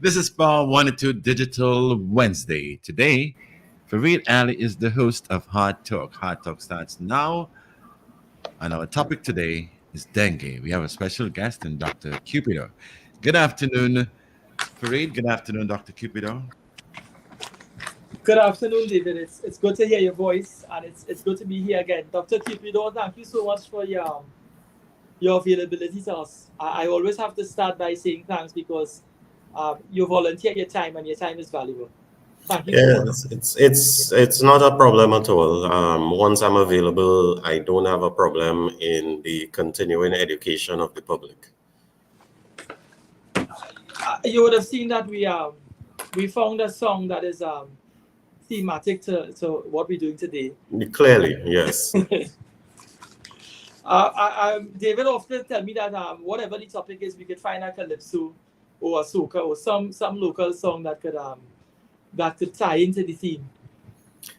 This is Paul 1 Digital Wednesday. Today, Fareed Ali is the host of Hard Talk. Hard Talk starts now, and our topic today is dengue. We have a special guest in Dr. Cupido. Good afternoon, Fareed. Good afternoon, Dr. Cupido. Good afternoon, David. It's good to hear your voice, and it's good to be here again. Dr. Cupido, thank you so much for your availability to us. I always have to start by saying thanks because you volunteer your time, and your time is valuable. Thank you so much. Yes, it's not a problem at all. Once I'm available, I don't have a problem in the continuing education of the public. You would have seen that we found a song that is thematic to what we're doing today. Clearly, yes. David often tell me that whatever the topic is, we could find a calypso or a soca or some local song that could tie into the theme.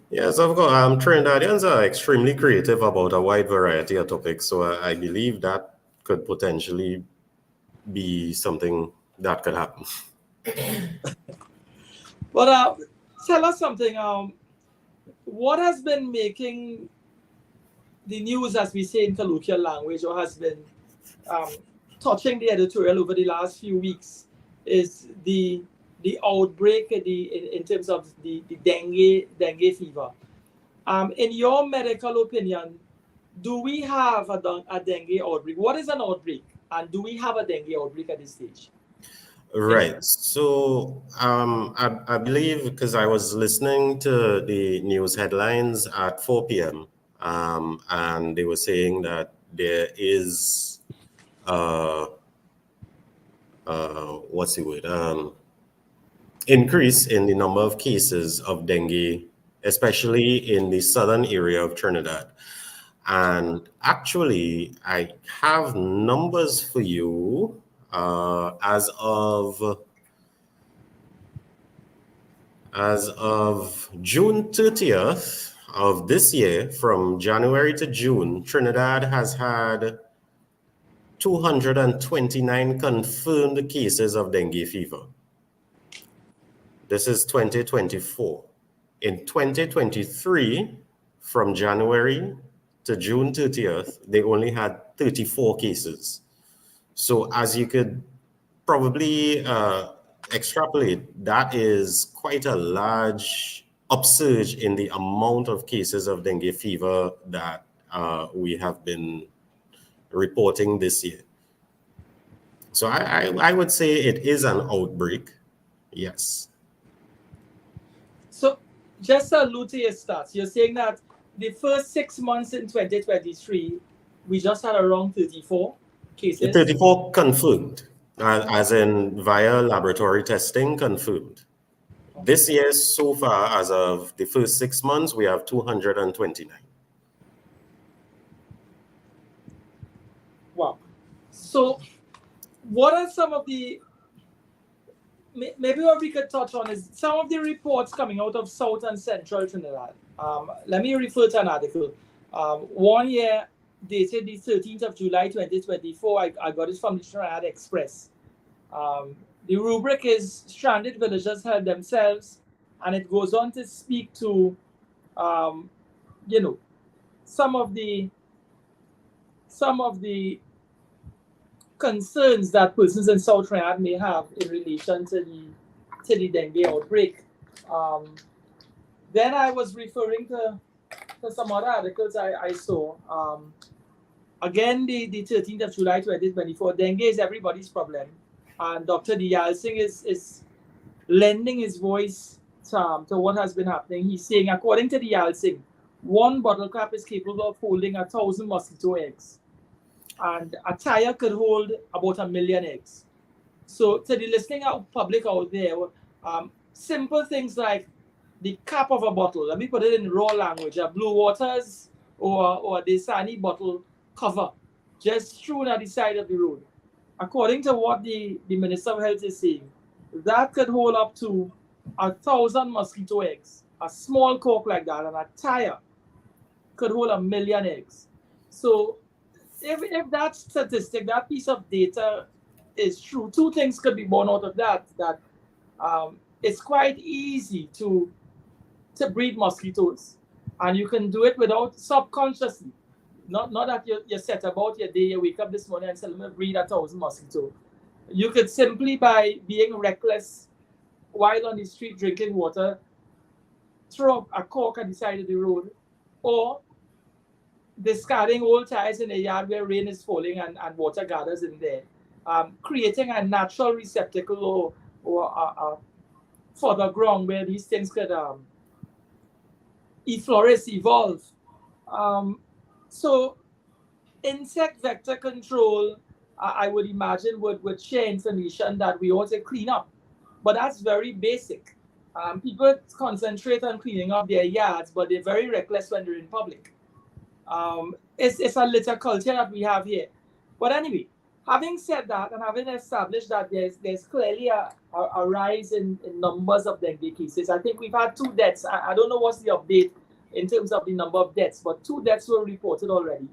Yes, of course. Trinidadians are extremely creative about a wide variety of topics, so I believe that could potentially be something that could happen. But tell us something. What has been making the news, as we say in colloquial language, or has been touching the editorial over the last few weeks, is the outbreak in terms of the dengue fever. In your medical opinion, do we have a dengue outbreak? What is an outbreak, and do we have a dengue outbreak at this stage? Right. So I believe, because I was listening to the news headlines at 4 p.m. And they were saying that there is what's the word? Increase in the number of cases of dengue, especially in the southern area of Trinidad. And actually, I have numbers for you as of June 30th of this year. From January to June, Trinidad has had 229 confirmed cases of dengue fever. This is 2024. In 2023, from January to June 30th, they only had 34 cases. So as you could probably extrapolate, that is quite a large upsurge in the amount of cases of dengue fever that we have been reporting this year. So I would say it is an outbreak, yes. So just to allude to your stats, you're saying that the first 6 months in 2023, we just had around 34 cases? 34 confirmed, as in via laboratory testing confirmed. This year, so far, as of the first 6 months, we have 229. Wow. So what are some of the, maybe what we could touch on is some of the reports coming out of South and Central Trinidad. Let me refer to an article. 1 year, dated the 13th of July, 2024, I got it from the Trinidad Express. The rubric is Stranded Villagers Help Themselves, and it goes on to speak to, some of the concerns that persons in South Trinidad may have in relation to the dengue outbreak. Then I was referring to some other articles I saw. Again, the 13th of July 2024, dengue is everybody's problem. And Dr. Diyal Singh is lending his voice to what has been happening. He's saying, according to Diyal Singh, one bottle cap is capable of holding 1,000 mosquito eggs. And a tire could hold about 1 million eggs. So to the listening public out there, simple things like the cap of a bottle, let me put it in raw language, a Blue Waters or a Desani bottle cover, just strewn at the side of the road. According to what the Minister of Health is saying, that could hold up to 1,000 mosquito eggs. A small cork like that, and a tire could hold 1 million eggs. So if that statistic, that piece of data is true, two things could be born out of that it's quite easy to breed mosquitoes, and you can do it without subconsciously. Not that you set about your day, you wake up this morning and say, let me breed 1,000 mosquitoes. You could simply, by being reckless while on the street drinking water, throw a cork at the side of the road, or discarding old tires in a yard where rain is falling and water gathers in there, creating a natural receptacle or a further ground where these things could flourish, evolve. So insect vector control, I would imagine, would share information that we ought to clean up. But that's very basic. People concentrate on cleaning up their yards, but they're very reckless when they're in public. It's a litter culture that we have here. But anyway, having said that and having established that there's clearly a rise in numbers of dengue cases, I think we've had 2 deaths. I don't know what's the update in terms of the number of deaths, but 2 deaths were reported already.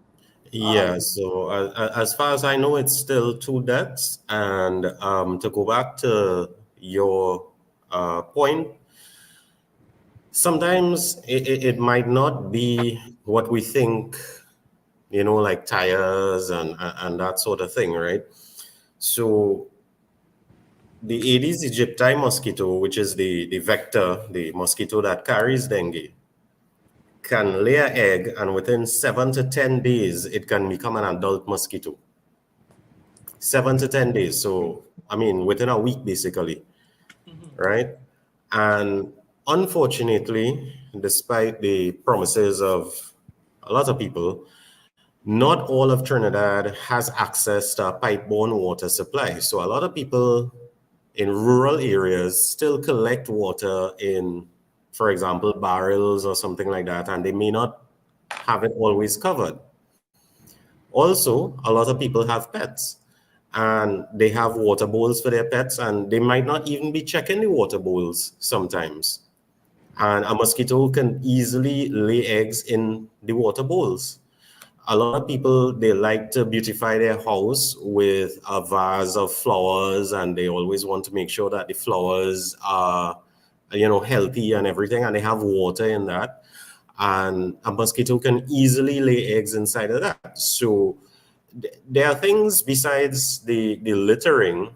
Yeah, so as far as I know, it's still 2 deaths. And to go back to your point, sometimes it might not be what we think, like tires and that sort of thing, right? So the Aedes aegypti mosquito, which is the vector, the mosquito that carries dengue, can lay an egg, and within 7 to 10 days, it can become an adult mosquito. 7 to 10 days. So, I mean, within a week, basically, right? And unfortunately, despite the promises of a lot of people, not all of Trinidad has access to a pipe-borne water supply. So a lot of people in rural areas still collect water in, for example, barrels or something like that, and they may not have it always covered. Also, a lot of people have pets, and they have water bowls for their pets, and they might not even be checking the water bowls sometimes. And a mosquito can easily lay eggs in the water bowls. A lot of people, they like to beautify their house with a vase of flowers, and they always want to make sure that the flowers are, healthy and everything, and they have water in that. And a mosquito can easily lay eggs inside of that. So there are things besides the littering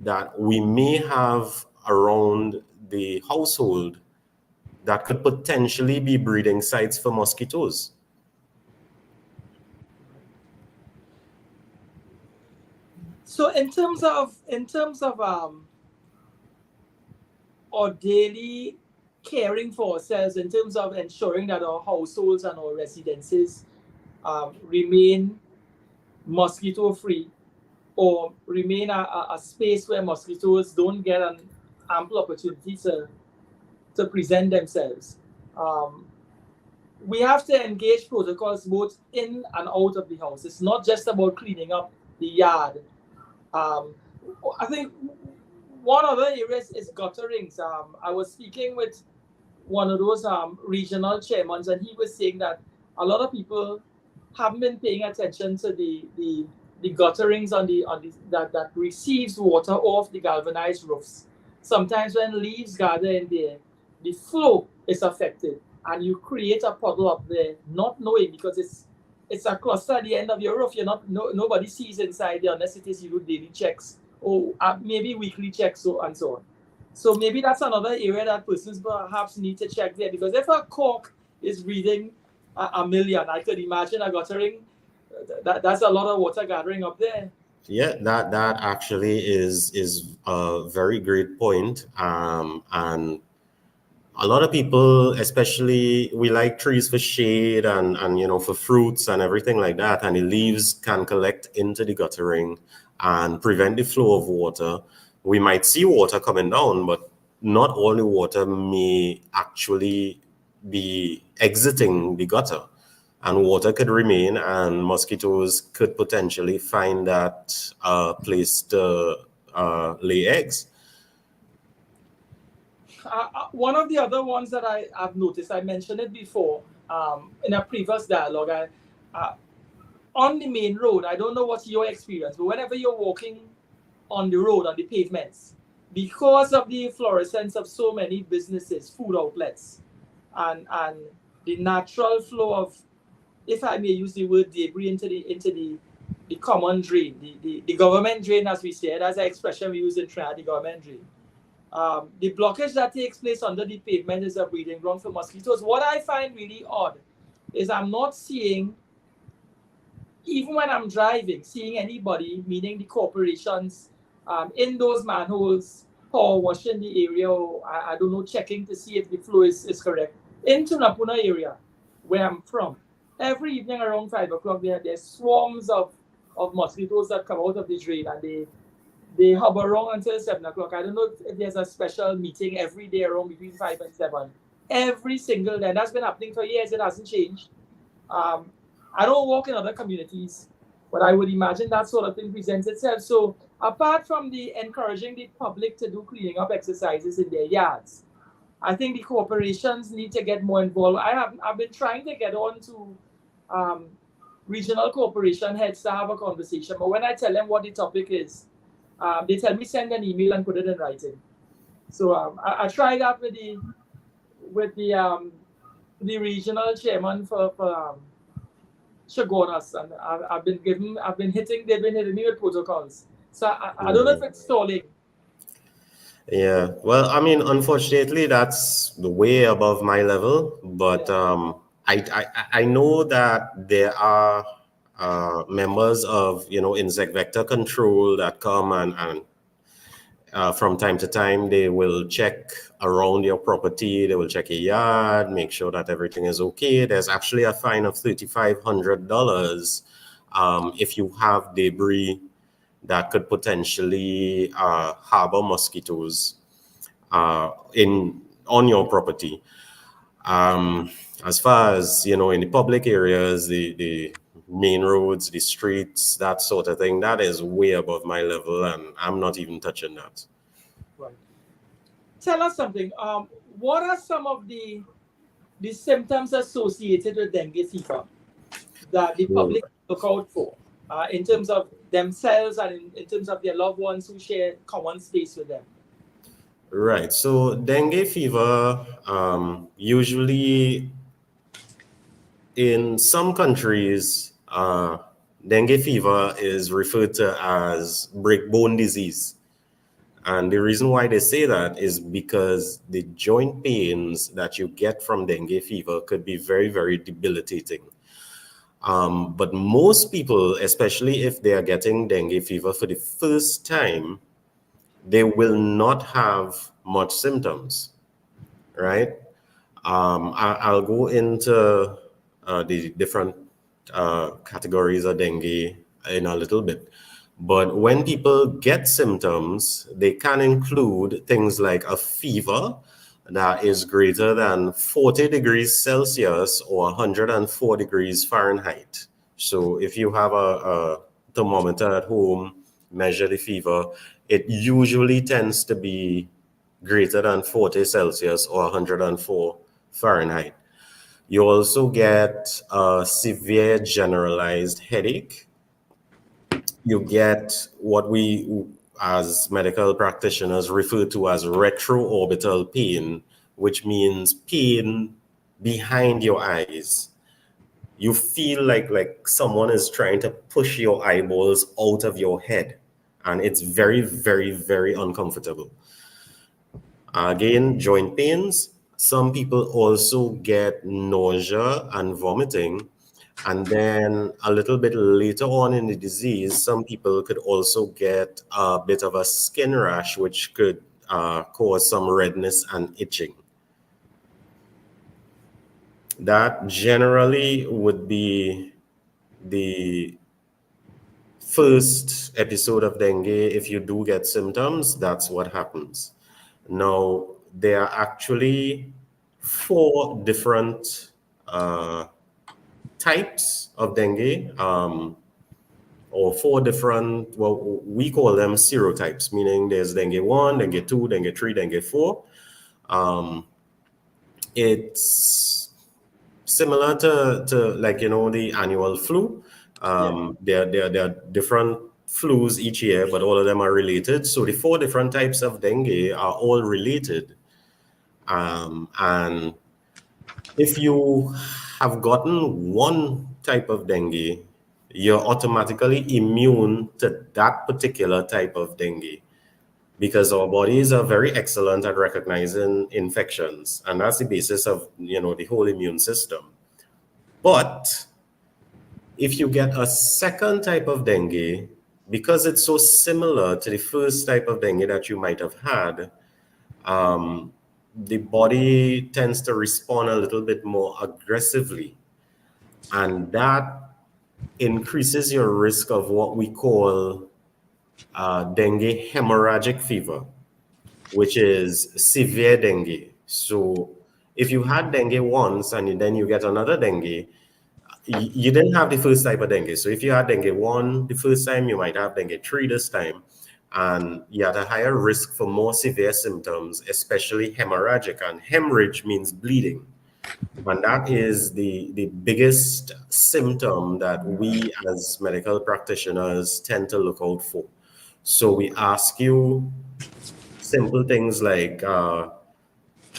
that we may have around the household that could potentially be breeding sites for mosquitoes. So in terms of our daily caring for ourselves, in terms of ensuring that our households and our residences remain mosquito free, or remain a space where mosquitoes don't get an ample opportunity to present themselves, we have to engage protocols both in and out of the house. It's not just about cleaning up the yard. I think one other area is gutterings. I was speaking with one of those regional chairmen, and he was saying that a lot of people haven't been paying attention to the gutterings on that receives water off the galvanized roofs. Sometimes when leaves gather in there, the flow is affected, and you create a puddle up there, not knowing, because it's a cluster at the end of your roof. Nobody sees inside there unless it is you do daily checks or maybe weekly checks and so on. So maybe that's another area that persons perhaps need to check there, because if a cork is breathing a million, I could imagine a guttering. That's a lot of water gathering up there. Yeah, that actually is a very great point. And a lot of people, especially, we like trees for shade and for fruits and everything like that, and the leaves can collect into the guttering and prevent the flow of water. We might see water coming down, but not all the water may actually be exiting the gutter, and water could remain, and mosquitoes could potentially find that place to lay eggs. One of the other ones that I've noticed, I mentioned it before in a previous dialogue, on the main road, I don't know what's your experience, but whenever you're walking on the road, on the pavements, because of the fluorescence of so many businesses, food outlets, and the natural flow of, if I may use the word, debris into the common drain, the government drain, as we say, that's an expression we use in Trinidad, the government drain. The blockage that takes place under the pavement is a breeding ground for mosquitoes. What I find really odd is I'm not seeing, even when I'm driving, seeing anybody, meaning the corporations, in those manholes, or washing the area, or I don't know, checking to see if the flow is correct. In Tunapuna area, where I'm from, every evening around 5 o'clock, there's swarms of mosquitoes that come out of the drain, and they hover around until 7 o'clock. I don't know if there's a special meeting every day around between 5 and 7. Every single day. And that's been happening for years. It hasn't changed. I don't work in other communities, but I would imagine that sort of thing presents itself. So apart from the encouraging the public to do cleaning up exercises in their yards, I think the corporations need to get more involved. I've been trying to get on to regional corporation heads to have a conversation, but when I tell them what the topic is, they tell me send an email and put it in writing. So I tried that with the regional chairman for Chagonas, and they've been hitting me with protocols. So I don't know if it's stalling. Yeah, well, I mean, unfortunately, that's way above my level. But I know that there are members of insect vector control that come and from time to time they will check around your property. They will check your yard, make sure that everything is okay. There's actually a fine of $3,500 if you have debris that could potentially harbor mosquitoes on your property. As far as in the public areas, the main roads, the streets, that sort of thing, that is way above my level, and I'm not even touching that. Right. Tell us something. What are some of the symptoms associated with dengue fever that the public look out for in terms of themselves and in terms of their loved ones who share common space with them? Right. So dengue fever, usually in some countries, dengue fever is referred to as breakbone disease. And the reason why they say that is because the joint pains that you get from dengue fever could be very, very debilitating. But most people, especially if they are getting dengue fever for the first time, they will not have much symptoms, right? I'll go into the different categories of dengue in a little bit. But when people get symptoms, they can include things like a fever that is greater than 40 degrees Celsius or 104 degrees Fahrenheit. So if you have a thermometer at home, measure the fever, it usually tends to be greater than 40 Celsius or 104 Fahrenheit. You also get a severe generalized headache. You get what we, as medical practitioners, refer to as retroorbital pain, which means pain behind your eyes. You feel like someone is trying to push your eyeballs out of your head, and it's very, very, very uncomfortable. Again, joint pains. Some people also get nausea and vomiting. And then a little bit later on in the disease, some people could also get a bit of a skin rash, which could cause some redness and itching. That generally would be the first episode of dengue. If you do get symptoms, that's what happens. Now, there are actually 4 different types of dengue, or 4 different, well, we call them serotypes, meaning there's dengue 1, dengue 2, dengue 3, dengue 4. It's similar to like, the annual flu. There are different flus each year, but all of them are related. So the 4 different types of dengue are all related. And if you have gotten one type of dengue, you're automatically immune to that particular type of dengue, because our bodies are very excellent at recognizing infections, and that's the basis of the whole immune system. But if you get a second type of dengue, because it's so similar to the first type of dengue that you might have had, the body tends to respond a little bit more aggressively, and that increases your risk of what we call dengue hemorrhagic fever, which is severe dengue. So if you had dengue once and then you get another dengue, you didn't have the first type of dengue. So if you had dengue 1 the first time, you might have dengue 3 this time. And you had a higher risk for more severe symptoms, especially hemorrhagic. And hemorrhage means bleeding. And that is the biggest symptom that we as medical practitioners tend to look out for. So we ask you simple things like,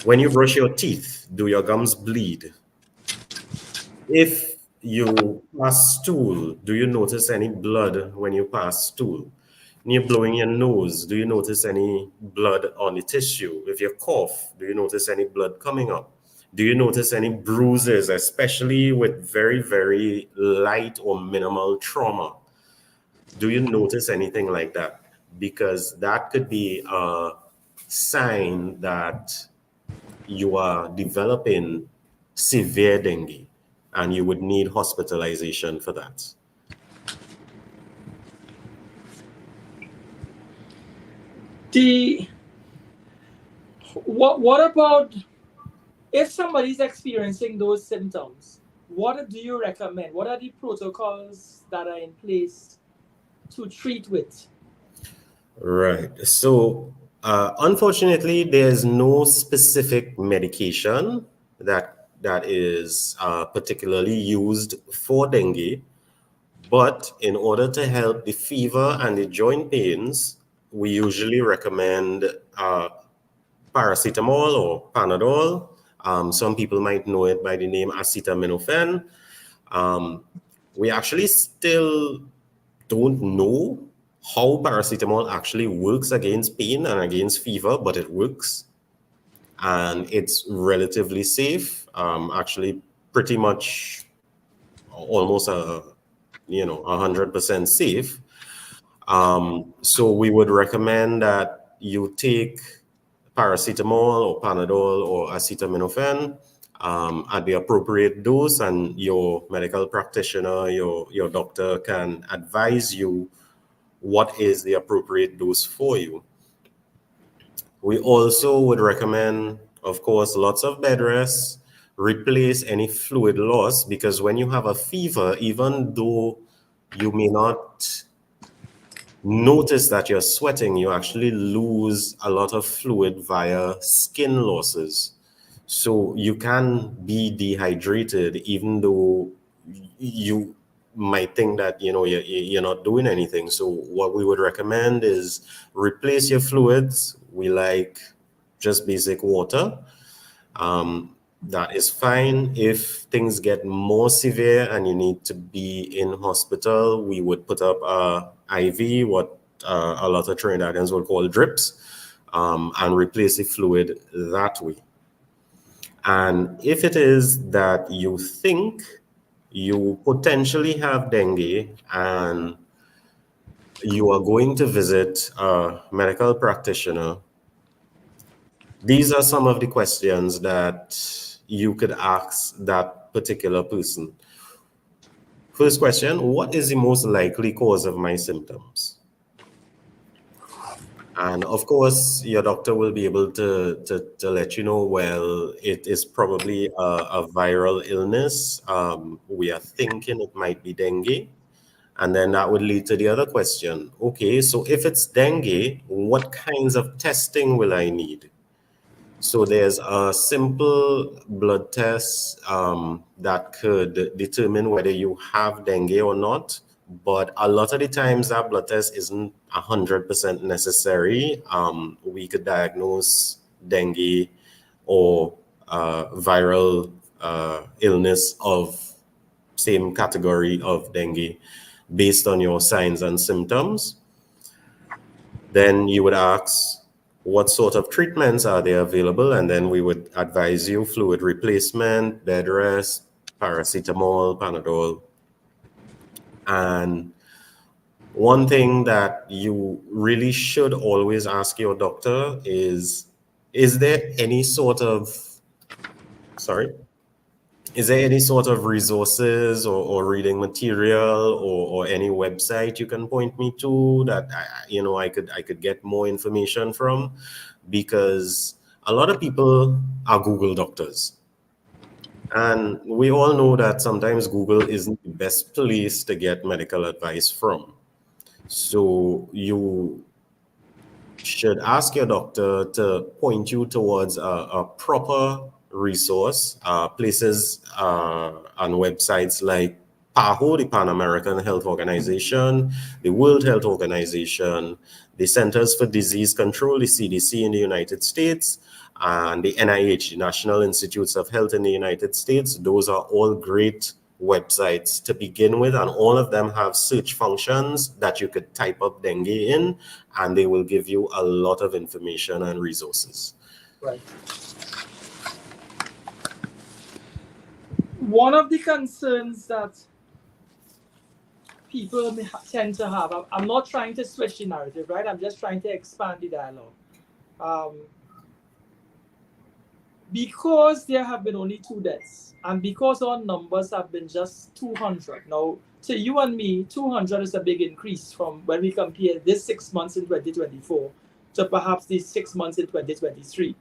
when you brush your teeth, do your gums bleed? If you pass stool, do you notice any blood when you pass stool? When you're blowing your nose, do you notice any blood on the tissue? If you cough, do you notice any blood coming up? Do you notice any bruises, especially with very, very light or minimal trauma? Do you notice anything like that? Because that could be a sign that you are developing severe dengue, and you would need hospitalization for that. What about if somebody's experiencing those symptoms? What do you recommend? What are the protocols that are in place to treat with? Right. So, unfortunately, there's no specific medication that is particularly used for dengue. But in order to help the fever and the joint pains, we usually recommend paracetamol or Panadol. Some people might know it by the name acetaminophen. We actually still don't know how paracetamol actually works against pain and against fever, but it works. And it's relatively safe, actually pretty much almost 100% safe. So we would recommend that you take paracetamol or Panadol or acetaminophen at the appropriate dose, and your medical practitioner, your doctor can advise you what is the appropriate dose for you. We also would recommend, of course, lots of bed rest, replace any fluid loss, because when you have a fever, even though you may not notice that you're sweating, you actually lose a lot of fluid via skin losses. So you can be dehydrated even though you might think that you're not doing anything. So what we would recommend is replace your fluids. We like just basic water. That is fine. If things get more severe and you need to be in hospital, we would put up a IV, what a lot of Trinidadians would call drips, and replace the fluid that way. And if it is that you think you potentially have dengue and you are going to visit a medical practitioner, these are some of the questions that you could ask that particular person. First question, what is the most likely cause of my symptoms? And of course, your doctor will be able to let you know, well, it is probably a viral illness. We are thinking it might be dengue. And then that would lead to the other question. Okay, so if it's dengue, what kinds of testing will I need? So there's a simple blood test that could determine whether you have dengue or not. but a lot of the times that blood test isn't 100% necessary. We could diagnose dengue or viral illness of same category of dengue based on your signs and symptoms. Then you would ask what sort of treatments are there available, and then we would advise you fluid replacement, bed rest, paracetamol, Panadol. And one thing that you really should always ask your doctor is there any sort of, is there any sort of resources or reading material or any website you can point me to that I could get more information from? Because a lot of people are Google doctors. And we all know that sometimes Google isn't the best place to get medical advice from. So you should ask your doctor to point you towards a proper resource, places and websites like PAHO, the Pan American Health Organization, the World Health Organization, the Centers for Disease Control, the CDC in the United States, and the NIH, the National Institutes of Health in the United States. Those are all great websites to begin with, and all of them have search functions that you could type up dengue in, and they will give you a lot of information and resources. Right. One of the concerns that people tend to have, I'm not trying to switch the narrative, right? I'm just trying to expand the dialogue. Because there have been only 2 deaths, and because our numbers have been just 200. Now, to you and me, 200 is a big increase from when we compare this 6 months in 2024 to perhaps these 6 months in 2023.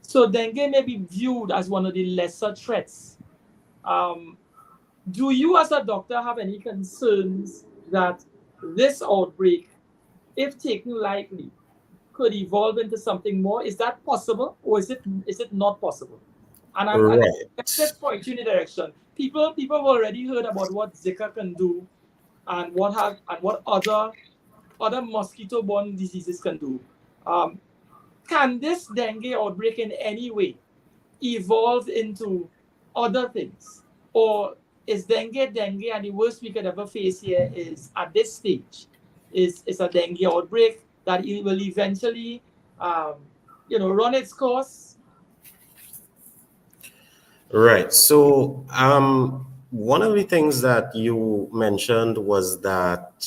So dengue may be viewed as one of the lesser threats. Do you as a doctor have any concerns that this outbreak, if taken lightly, could evolve into something more? Is that possible, or is it not possible? And I'm just point you in the direction. People have already heard about what Zika can do, and what other mosquito-borne diseases can do. Can this dengue outbreak in any way evolve into other things, or is dengue, and the worst we could ever face here is at this stage is a dengue outbreak that it will eventually, run its course? Right. So one of the things that you mentioned was that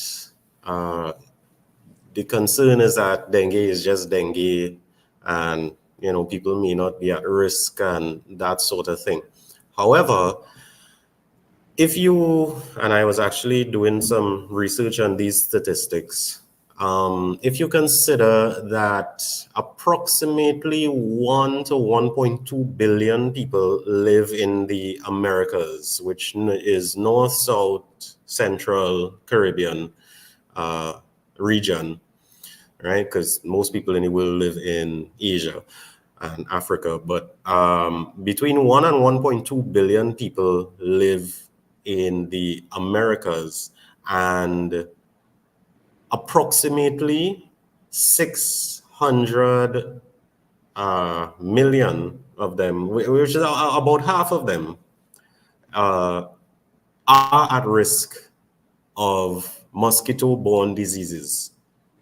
the concern is that dengue is just dengue, and people may not be at risk and that sort of thing. However, and I was actually doing some research on these statistics, if you consider that approximately 1 to 1.2 billion people live in the Americas, which is North, South, Central, Caribbean region, right? Because most people in the world live in Asia and Africa, but between 1 and 1.2 billion people live in the Americas, and approximately 600 million of them, which is about half of them, are at risk of mosquito-borne diseases.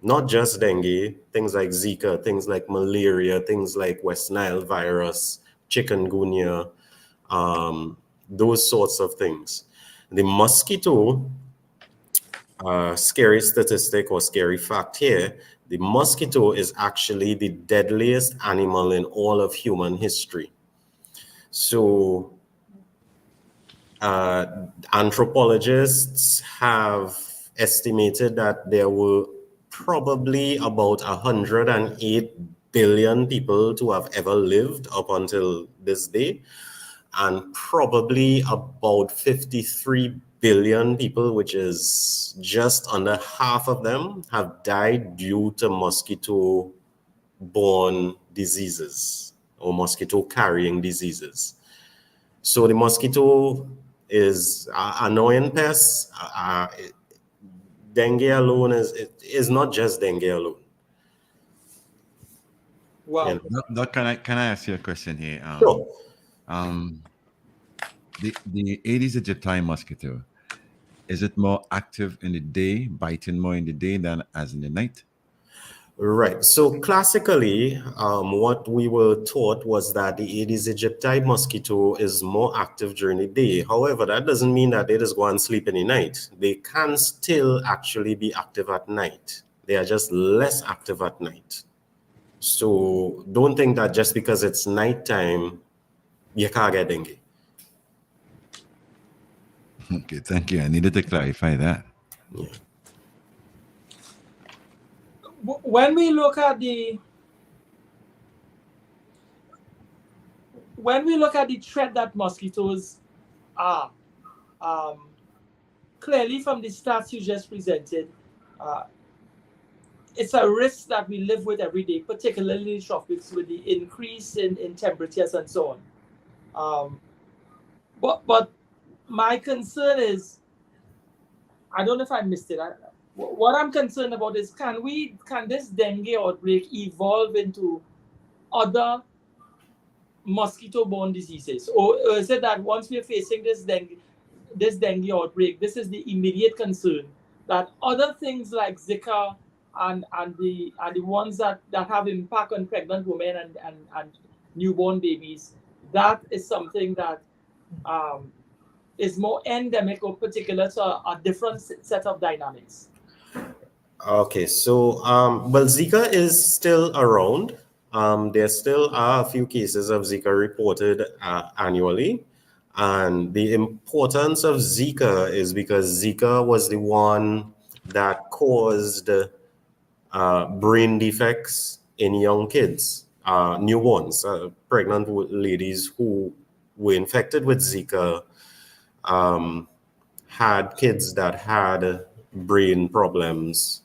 Not just dengue, things like Zika, things like malaria, things like West Nile virus, chikungunya, those sorts of things. The mosquito, scary statistic or scary fact here, the mosquito is actually the deadliest animal in all of human history. So anthropologists have estimated that there were probably about 108 billion people to have ever lived up until this day, and probably about 53 billion people, which is just under half of them, have died due to mosquito-borne diseases or mosquito-carrying diseases. So the mosquito is annoying pests. Dengue alone is not just dengue alone. Wow. You know? Doc, can I ask you a question here? Sure. The Aedes aegypti mosquito, is it more active in the day, biting more in the day than as in the night? Right. So classically, what we were taught was that the Aedes aegypti mosquito is more active during the day. However, that doesn't mean that they just go and sleep in the night. They can still actually be active at night. They are just less active at night. So don't think that just because it's nighttime, you can't get dengue. Okay, thank you. I needed to clarify that. Yeah. When we look at the threat that mosquitoes are, clearly from the stats you just presented, it's a risk that we live with every day, particularly in tropics with the increase in temperatures and so on. But my concern is, I don't know if I missed it. What I'm concerned about is, can this dengue outbreak evolve into other mosquito-borne diseases, or is it that once we're facing this dengue outbreak, this is the immediate concern that other things like Zika and the ones that have impact on pregnant women and newborn babies, that is something that is more endemic or particular to a different set of dynamics? Okay, so well, Zika is still around. There still are a few cases of Zika reported annually. And the importance of Zika is because Zika was the one that caused brain defects in young kids, newborns, pregnant ladies who were infected with Zika, had kids that had brain problems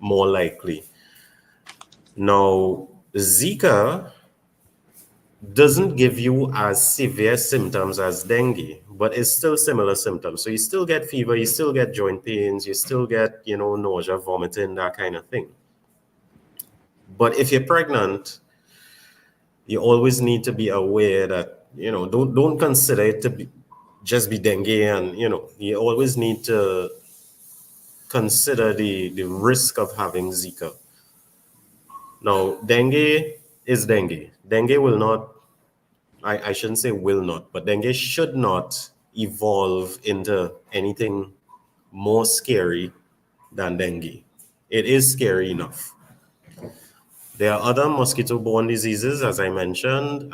more likely. Now, Zika doesn't give you as severe symptoms as dengue, but it's still similar symptoms. So you still get fever, you still get joint pains, you still get, nausea, vomiting, that kind of thing. But if you're pregnant, you always need to be aware that, don't consider it to just be dengue, and, you always need to consider the risk of having Zika. Now, dengue is dengue. Dengue will not, I shouldn't say will not, but dengue should not evolve into anything more scary than dengue. It is scary enough. There are other mosquito-borne diseases, as I mentioned,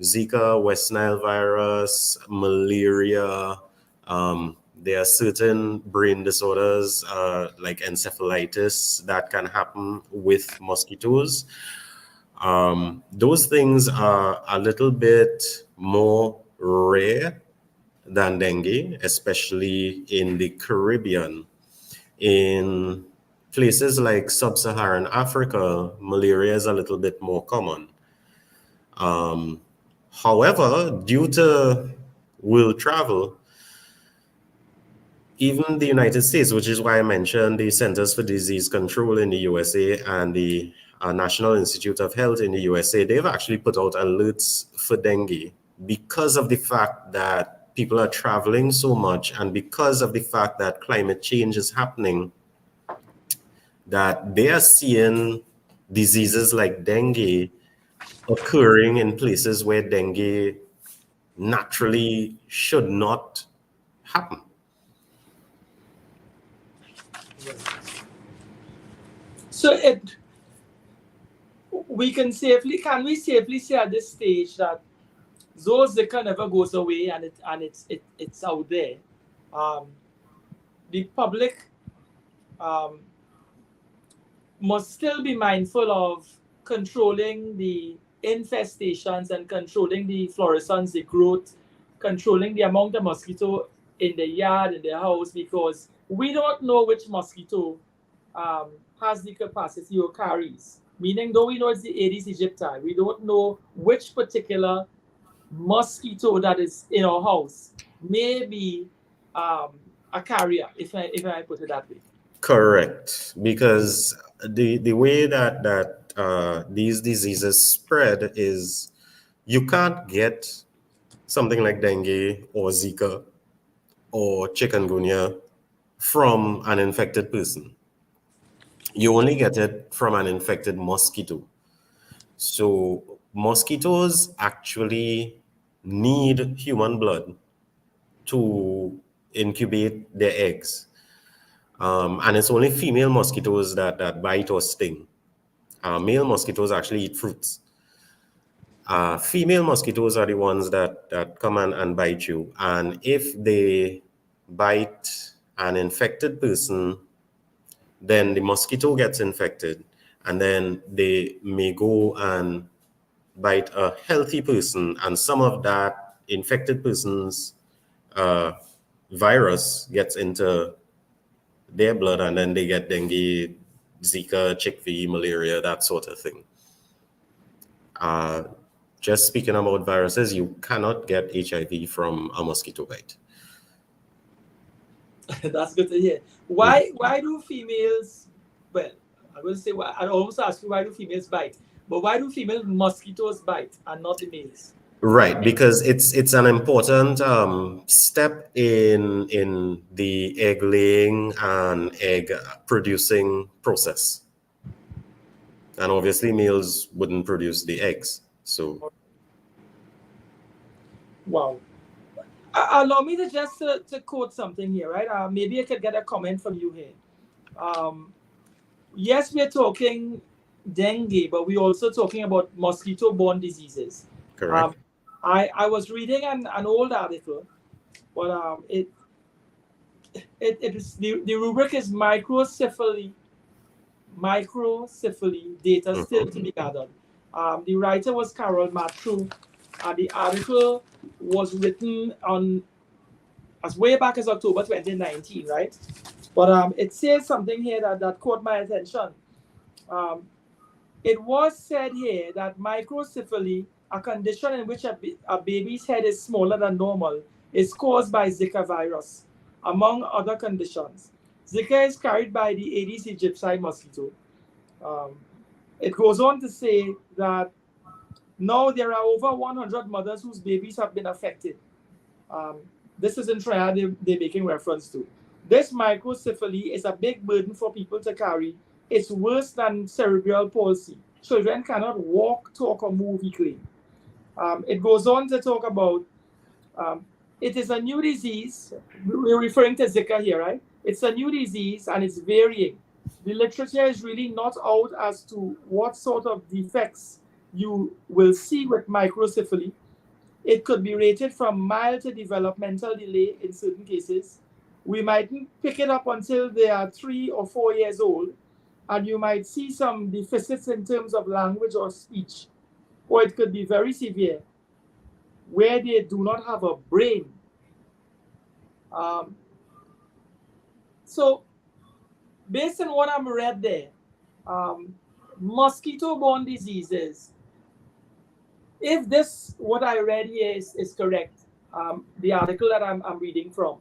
Zika, West Nile virus, malaria. There are certain brain disorders like encephalitis that can happen with mosquitoes. Those things are a little bit more rare than dengue, especially in the Caribbean. In places like sub-Saharan Africa, malaria is a little bit more common. However, due to world travel, even the United States, which is why I mentioned the Centers for Disease Control in the USA and the National Institute of Health in the USA, they've actually put out alerts for dengue because of the fact that people are traveling so much and because of the fact that climate change is happening, that they are seeing diseases like dengue occurring in places where dengue naturally should not happen. So can we safely say at this stage that though Zika never goes away and it's out there, the public must still be mindful of controlling the infestations and controlling the fluorescence, the growth, controlling the amount of mosquito in the yard, in the house, because we don't know which mosquito has the capacity or carries. Meaning, though we know it's the Aedes aegypti, we don't know which particular mosquito that is in our house may be a carrier, if I put it that way. Correct, because the way that these diseases spread is you can't get something like dengue or Zika or chikungunya from an infected person. You only get it from an infected mosquito. So mosquitoes actually need human blood to incubate their eggs. And it's only female mosquitoes that bite or sting. Male mosquitoes actually eat fruits. Female mosquitoes are the ones that come and bite you. And if they bite an infected person, then the mosquito gets infected. And then they may go and bite a healthy person. And some of that infected person's virus gets into their blood, and then they get dengue, Zika, chickpea, malaria, that sort of thing. Just speaking about viruses, you cannot get HIV from a mosquito bite. That's good to hear. Why do females, well, I will say, I almost ask you, why do females bite? But why do female mosquitoes bite and not the males? Right, because it's an important step in the egg laying and egg producing process. And obviously males wouldn't produce the eggs. So wow. Allow me to just to quote something here, right? Maybe I could get a comment from you here. Yes, we're talking dengue, but we're also talking about mosquito-borne diseases. correct. I was reading an old article, but it is the rubric is microcephaly data still to be gathered. The writer was Carol Matthew. The article was written on as way back as October 2019, right? But it says something here that caught my attention. It was said here that microcephaly, a condition in which a baby's head is smaller than normal, is caused by Zika virus, among other conditions. Zika is carried by the Aedes aegypti mosquito. It goes on to say that now there are over 100 mothers whose babies have been affected. This is in Trinidad they're making reference to. This microcephaly is a big burden for people to carry. It's worse than cerebral palsy. Children cannot walk, talk, or move, he claimed. It goes on to talk about it is a new disease. We're referring to Zika here, right? It's a new disease and it's varying. The literature is really not out as to what sort of defects you will see with microcephaly. It could be rated from mild to developmental delay in certain cases. We mightn't pick it up until they are 3 or 4 years old, and you might see some deficits in terms of language or speech. Or it could be very severe, where they do not have a brain. So, based on what I've read there, mosquito-borne diseases, if this, what I read here is correct, the article that I'm reading from,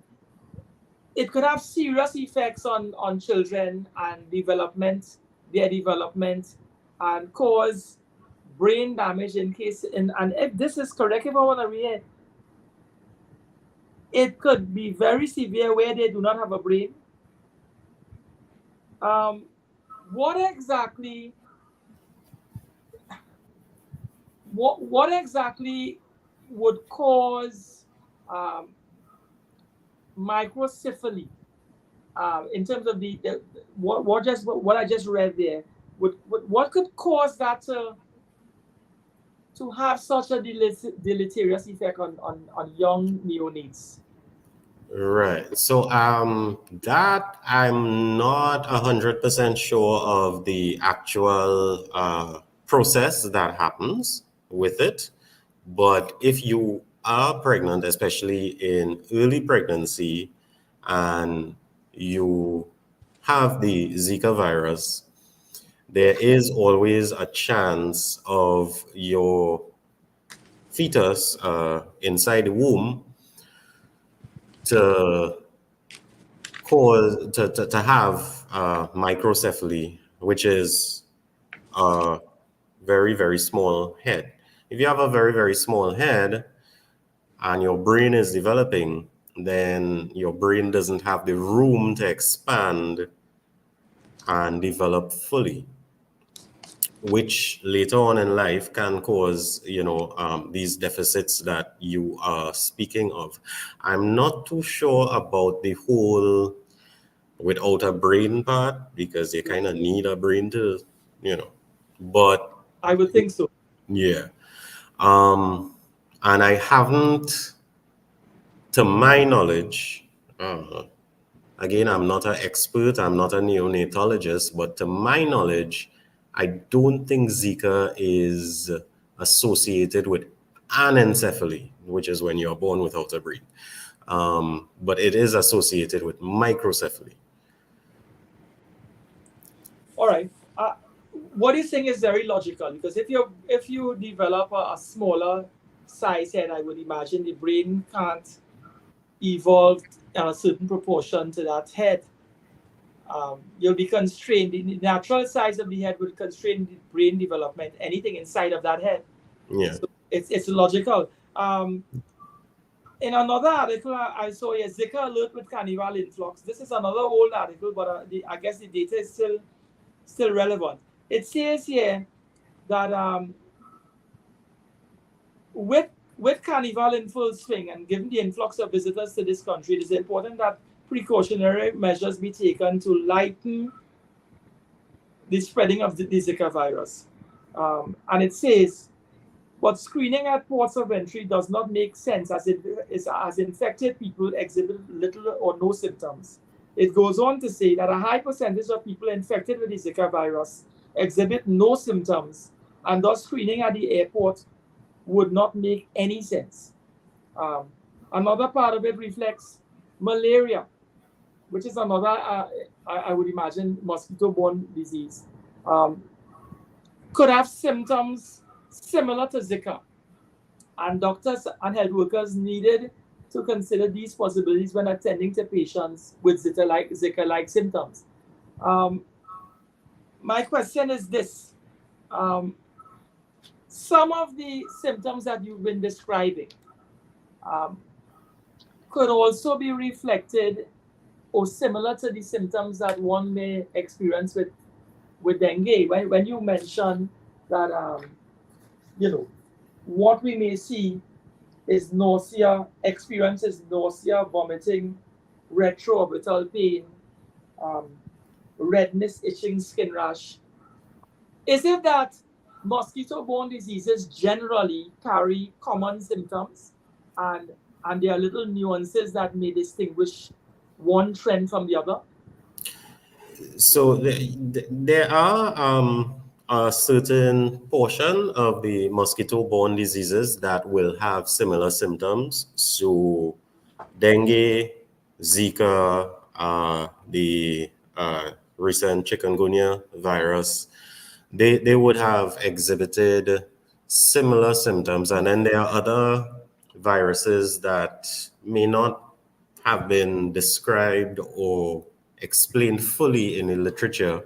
it could have serious effects on children and their development, and cause brain damage in case, and if this is correct, if I want to read it could be very severe where they do not have a brain. What exactly would cause microcephaly in terms of what I just read there? What could cause that to have such a deleterious effect on young neonates? Right. So that I'm not 100% sure of the actual process that happens with it. But if you are pregnant, especially in early pregnancy, and you have the Zika virus, there is always a chance of your fetus inside the womb to cause to have microcephaly, which is a very, very small head. If you have a very, very small head and your brain is developing, then your brain doesn't have the room to expand and develop fully, which later on in life can cause, these deficits that you are speaking of. I'm not too sure about the whole without a brain part, because you kind of need a brain to, but I would think so. yeah. And I haven't, to my knowledge, again, I'm not an expert, I'm not a neonatologist, but to my knowledge, I don't think Zika is associated with anencephaly, which is when you're born without a brain. But it is associated with microcephaly. All right. What you think is very logical, because if you develop a smaller size head, I would imagine the brain can't evolve in a certain proportion to that head. You'll be constrained. The natural size of the head would constrain the brain development, anything inside of that head. Yeah. So it's logical. In another article I saw here, Zika alert with carnival influx. This is another old article, but I guess the data is still relevant. It says here that with carnival in full swing and given the influx of visitors to this country, it is important that precautionary measures be taken to lighten the spreading of the Zika virus. And it says, but screening at ports of entry does not make sense as infected people exhibit little or no symptoms. It goes on to say that a high percentage of people infected with the Zika virus exhibit no symptoms, and thus screening at the airport would not make any sense. Another part of it reflects malaria, which is another, I would imagine, mosquito-borne disease. Could have symptoms similar to Zika, and doctors and health workers needed to consider these possibilities when attending to patients with Zika-like symptoms. My question is this. Some of the symptoms that you've been describing could also be reflected or similar to the symptoms that one may experience with dengue. When you mention that, what we may see is nausea, experiences nausea, vomiting, retroorbital pain, redness, itching, skin rash. Is it that mosquito-borne diseases generally carry common symptoms, and there are little nuances that may distinguish one trend from the other? So there are a certain portion of the mosquito-borne diseases that will have similar symptoms. So dengue, Zika, the recent chikungunya virus, they would have exhibited similar symptoms. And then there are other viruses that may not have been described or explained fully in the literature,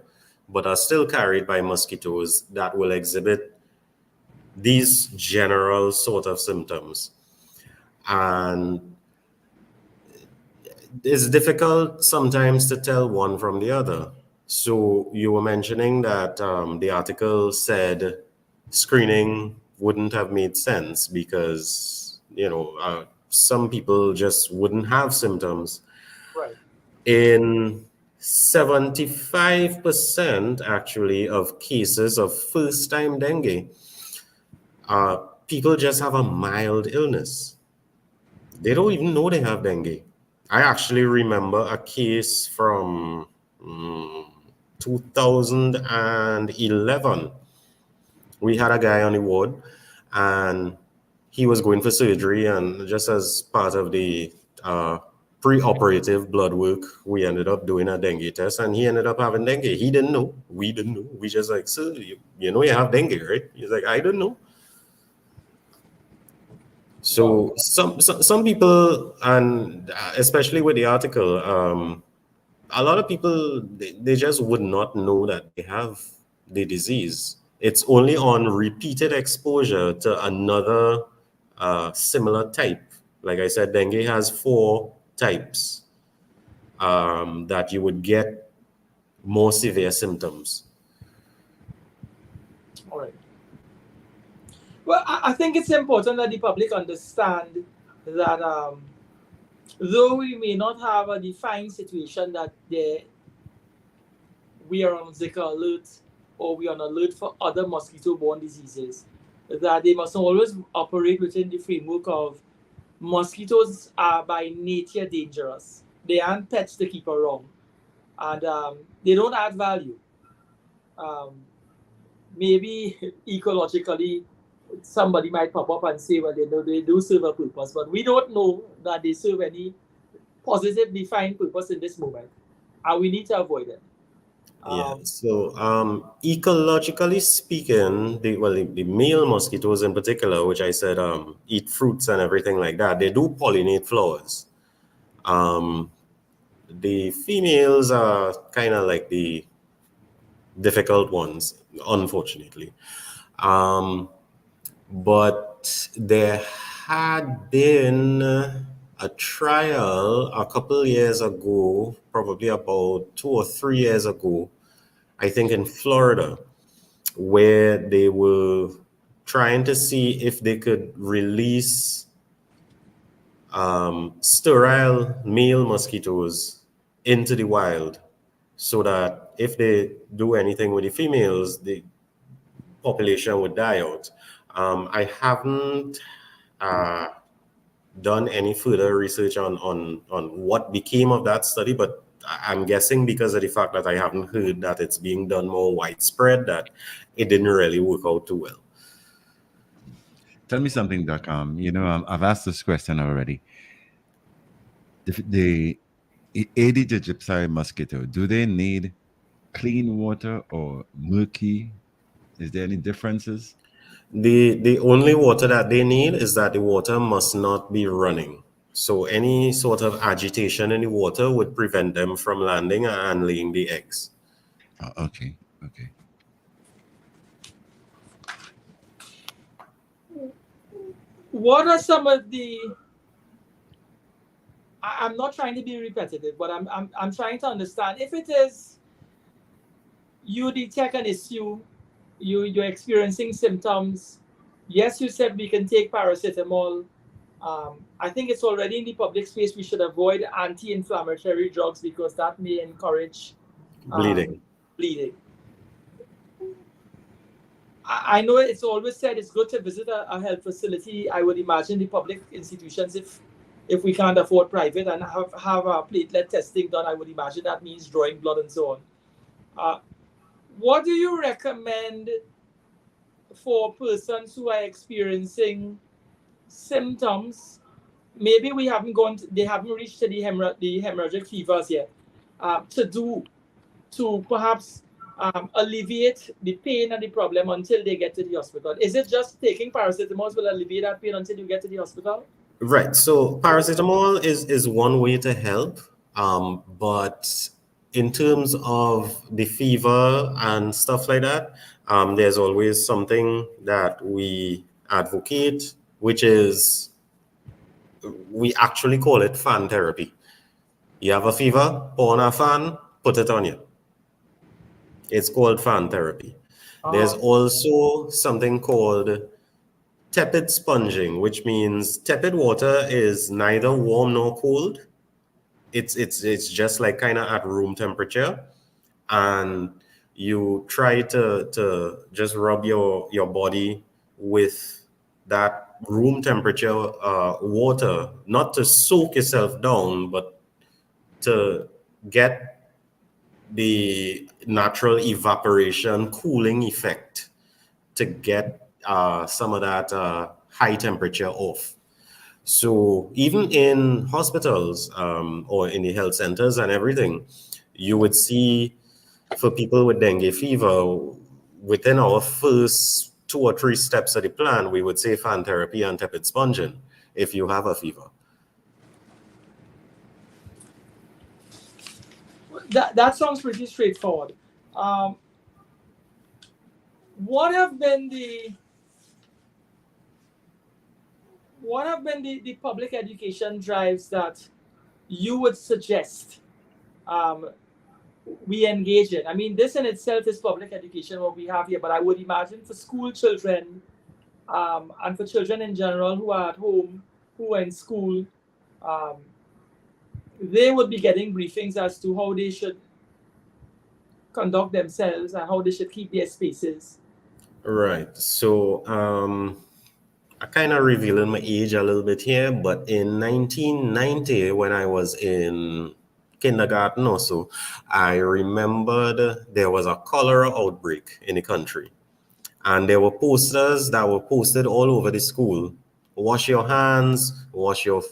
but are still carried by mosquitoes that will exhibit these general sort of symptoms. And it's difficult sometimes to tell one from the other. So you were mentioning that the article said screening wouldn't have made sense because, some people just wouldn't have symptoms. Right. In 75% actually of cases of first-time dengue, people just have a mild illness. They don't even know they have dengue. I actually remember a case from 2011. We had a guy on the ward and he was going for surgery, and just as part of the pre-operative blood work, we ended up doing a dengue test, and he ended up having dengue. He didn't know. We didn't know. We just like, sir, you have dengue, right? He's like, I don't know. So some people, and especially with the article, a lot of people they just would not know that they have the disease. It's only on repeated exposure to another similar type. Like I said, dengue has 4 types that you would get more severe symptoms. All right. Well, I think it's important that the public understand that though we may not have a defined situation that we are on Zika alert or we are on alert for other mosquito-borne diseases, that they must always operate within the framework of mosquitoes are by nature dangerous. They aren't pets to keep around, and they don't add value. Um, Maybe ecologically, somebody might pop up and say, well, they do serve a purpose, but we don't know that they serve any positive defined purpose in this moment, and we need to avoid it. Yeah. So ecologically speaking, the male mosquitoes in particular, which I said eat fruits and everything like that, they do pollinate flowers. The females are kind of like the difficult ones, unfortunately. But there had been a trial a couple years ago, probably about 2 or 3 years ago, I think in Florida, where they were trying to see if they could release sterile male mosquitoes into the wild so that if they do anything with the females, the population would die out. I haven't done any further research on what became of that study, but I'm guessing because of the fact that I haven't heard that it's being done more widespread, that it didn't really work out too well. Tell me something, Doc. I've asked this question already. The Aedes aegypti mosquito, do they need clean water or murky? Is there any differences? The only water that they need is that the water must not be running. So any sort of agitation in the water would prevent them from landing and laying the eggs. Oh, okay. What are some of the? I'm not trying to be repetitive, but I'm trying to understand if it is you detect an issue, you're experiencing symptoms. Yes, you said we can take paracetamol. I think it's already in the public space. We should avoid anti-inflammatory drugs because that may encourage Bleeding. I know it's always said it's good to visit a health facility. I would imagine the public institutions, if we can't afford private and have a platelet testing done, I would imagine that means drawing blood and so on. What do you recommend for persons who are experiencing symptoms? Maybe they haven't reached to the hemorrhagic fevers yet. To do to perhaps alleviate the pain and the problem until they get to the hospital? Is it just taking paracetamol will alleviate that pain until you get to the hospital? Right. So paracetamol is one way to help, but in terms of the fever and stuff like that, there's always something that we advocate, which is we actually call it fan therapy. You have a fever, pour on a fan, put it on you. It's called fan therapy. There's also something called tepid sponging, which means tepid water is neither warm nor cold. It's just like kind of at room temperature, and you try to just rub your body with that room temperature water, not to soak yourself down, but to get the natural evaporation cooling effect to get some of that high temperature off. So even in hospitals or in the health centers and everything, you would see for people with dengue fever, within our first 2 or 3 steps of the plan, we would say fan therapy and tepid sponging. if you have a fever. That sounds pretty straightforward. What have been the public education drives that you would suggest we engage in? I mean, this in itself is public education, what we have here, but I would imagine for school children and for children in general who are at home, who are in school, they would be getting briefings as to how they should conduct themselves and how they should keep their spaces. Right. So I kind of revealing my age a little bit here, but in 1990, when I was in kindergarten also, I remembered there was a cholera outbreak in the country. And there were posters that were posted all over the school. Wash your hands, wash your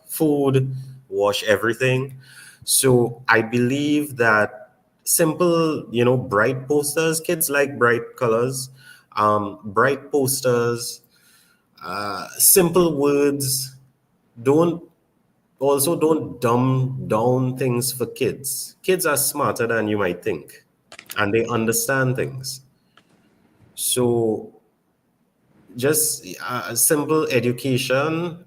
food, wash everything. So I believe that simple, bright posters, kids like bright colors, bright posters, simple words, don't dumb down things for kids. Kids are smarter than you might think, and they understand things. So just simple education,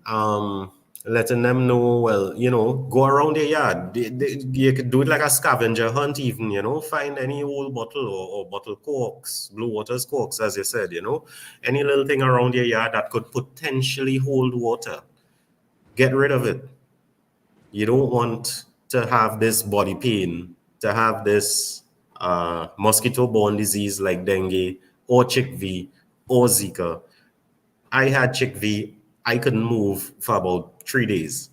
letting them know, well, go around their yard. You could do it like a scavenger hunt even, find any old bottle or bottle corks, blue waters corks, as you said, any little thing around your yard that could potentially hold water. Get rid of it. You don't want to have this body pain, to have this mosquito-borne disease like dengue or chickpea or Zika. I had chickpea. I couldn't move for about 3 days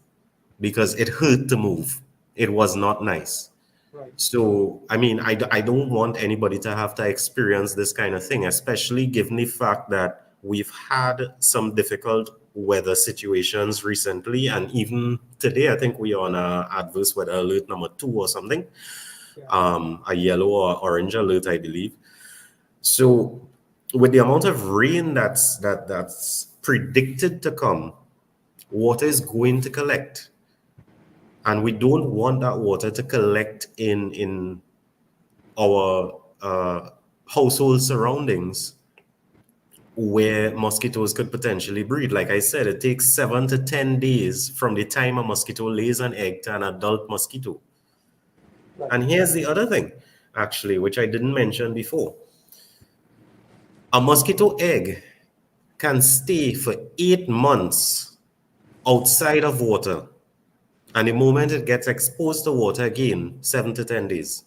because it hurt to move. It was not nice. Right. So, I mean, I don't want anybody to have to experience this kind of thing, especially given the fact that we've had some difficult weather situations recently. And even today, I think we are on an adverse weather alert number 2 or something. Yeah. A yellow or orange alert, I believe. So with the amount of rain that's predicted to come, water is going to collect. And we don't want that water to collect in our household surroundings where mosquitoes could potentially breed. Like I said, it takes 7 to 10 days from the time a mosquito lays an egg to an adult mosquito. Right. And here's the other thing, actually, which I didn't mention before. A mosquito egg can stay for 8 months outside of water. And the moment it gets exposed to water again, 7 to 10 days.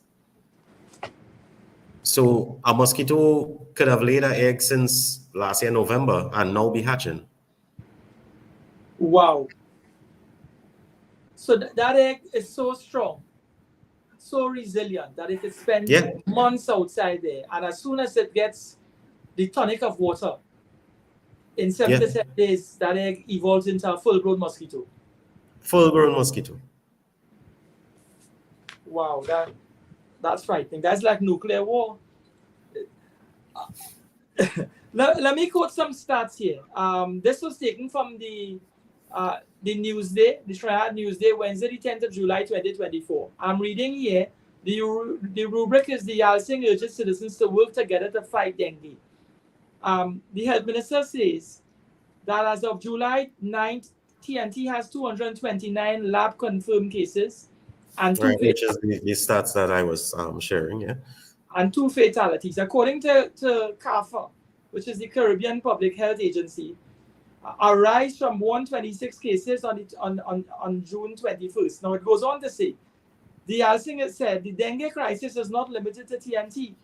So a mosquito could have laid an egg since last year, November, and now be hatching. Wow. So that egg is so strong, so resilient, that it can spend months outside there. And as soon as it gets the tonic of water, in 7 to 10 days, that egg evolves into a full-grown mosquito. Full-grown mosquito. Wow, that's frightening. That's like nuclear war. Let me quote some stats here. This was taken from the Newsday, the Triad Newsday, Wednesday, the 10th of July, 2024. I'm reading here. The rubric is the Yalsing urges citizens to work together to fight dengue. The health minister says that as of July 9th, TNT has 229 lab confirmed cases and which is the stats that I was sharing, and 2 fatalities. According to CAFA, which is the Caribbean Public Health Agency, a rise from 126 cases on June 21st. Now it goes on to say, the Yalsing said the dengue crisis is not limited to TNT,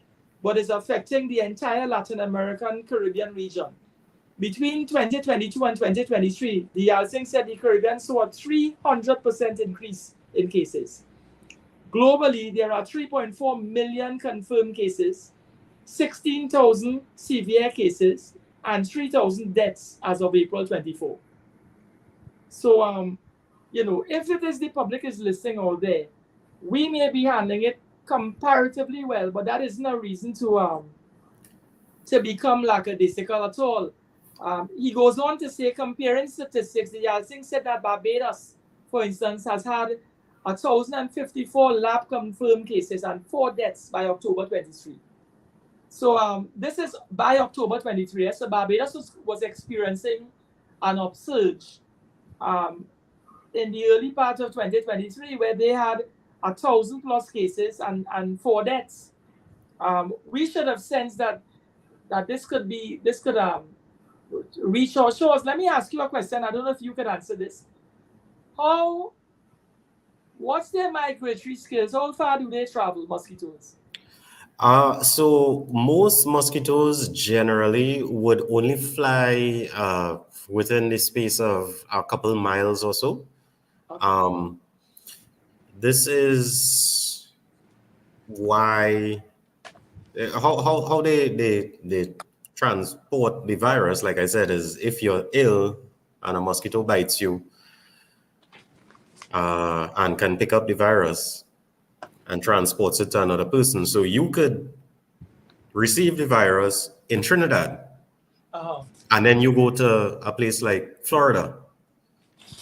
but is affecting the entire Latin American Caribbean region. Between 2022 and 2023, the Yalsing said the Caribbean saw a 300% increase in cases. Globally, there are 3.4 million confirmed cases, 16,000 severe cases, and 3,000 deaths as of April 24. So, if it is the public is listening out there, we may be handling it comparatively well, but that isn't a reason to become lackadaisical at all. He goes on to say, comparing statistics, the Yalsing said that Barbados, for instance, has had 1,054 lab confirmed cases and 4 deaths by October 23. So this is by October 23. So Barbados was experiencing an upsurge in the early part of 2023, where they had 1,000 plus cases and 4 deaths. We should have sensed that this could reach our shores. Let me ask you a question. I don't know if you could answer this. What's their migratory skills? How far do they travel, mosquitoes? So most mosquitoes generally would only fly within the space of a couple miles or so. Okay. This is why how they transport the virus, like I said, is if you're ill and a mosquito bites you and can pick up the virus and transports it to another person. So you could receive the virus in Trinidad, and then you go to a place like Florida,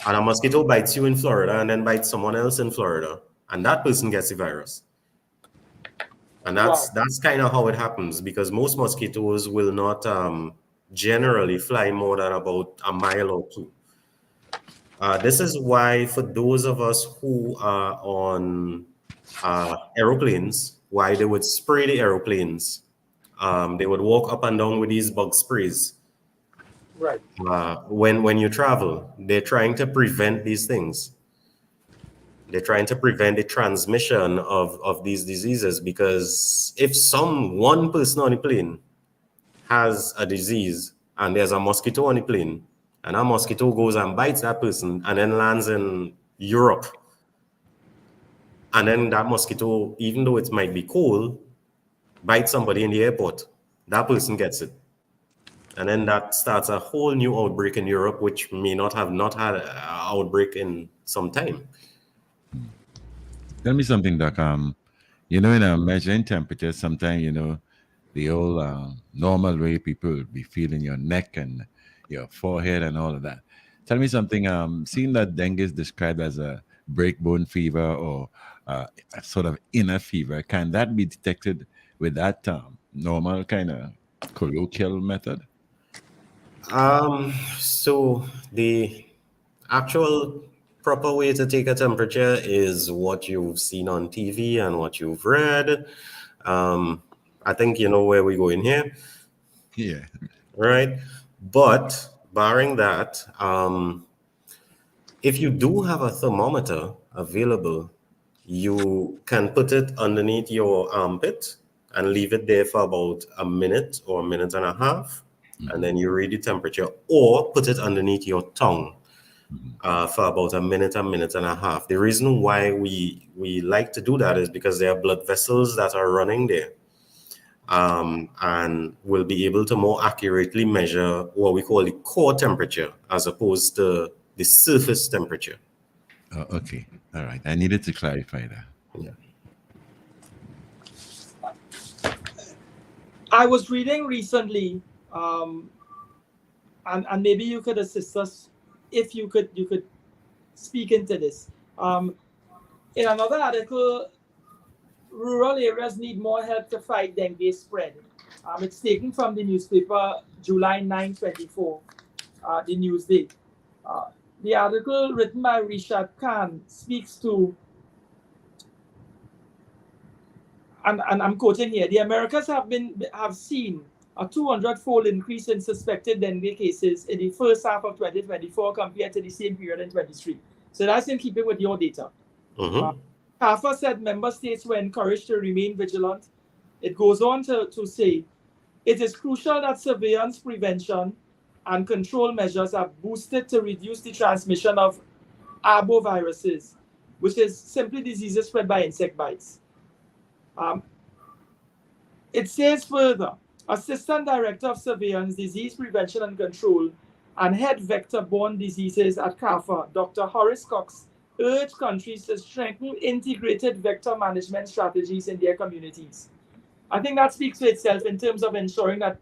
and a mosquito bites you in Florida and then bites someone else in Florida, and that person gets the virus. And that's kind of how it happens, because most mosquitoes will not generally fly more than about a mile or 2. This is why, for those of us who are on aeroplanes, why they would spray the aeroplanes. They would walk up and down with these bug sprays. Right. When you travel, they're trying to prevent these things. They're trying to prevent the transmission of these diseases, because if one person on the plane has a disease and there's a mosquito on the plane, and that mosquito goes and bites that person and then lands in Europe, and then that mosquito, even though it might be cold, bites somebody in the airport, that person gets it. And then that starts a whole new outbreak in Europe, which may not have had an outbreak in some time. Tell me something, Doc. In measuring temperature, sometimes, the old normal way people be feeling your neck and your forehead and all of that. Tell me something. Seeing that dengue is described as a breakbone fever or a sort of inner fever, can that be detected with that normal kind of colloquial method? So the actual proper way to take a temperature is what you've seen on TV and what you've read. I think you know where we're going here. Yeah. Right. But barring that, if you do have a thermometer available, you can put it underneath your armpit and leave it there for about a minute or a minute and a half. And then you read the temperature, or put it underneath your tongue for about a minute and a half. The reason why we like to do that is because there are blood vessels that are running there, and we'll be able to more accurately measure what we call the core temperature as opposed to the surface temperature. Oh, okay. All right. I needed to clarify that. Yeah. I was reading recently, and maybe you could assist us if you could speak into this. In another article, rural areas need more help to fight dengue spread. It's taken from the newspaper July 9, 24, the Newsday. The article, written by Richard Khan, speaks to, and I'm quoting here, the Americas have seen a 200-fold increase in suspected dengue cases in the first half of 2024 compared to the same period in 23. So that's in keeping with your data. CAFA said member states were encouraged to remain vigilant. It goes on to say, it is crucial that surveillance, prevention, and control measures are boosted to reduce the transmission of arboviruses, which is simply diseases spread by insect bites. It says further, Assistant Director of Surveillance, Disease Prevention and Control, and Head Vector-Borne Diseases at CAFA, Dr. Horace Cox, urged countries to strengthen integrated vector management strategies in their communities. I think that speaks for itself in terms of ensuring that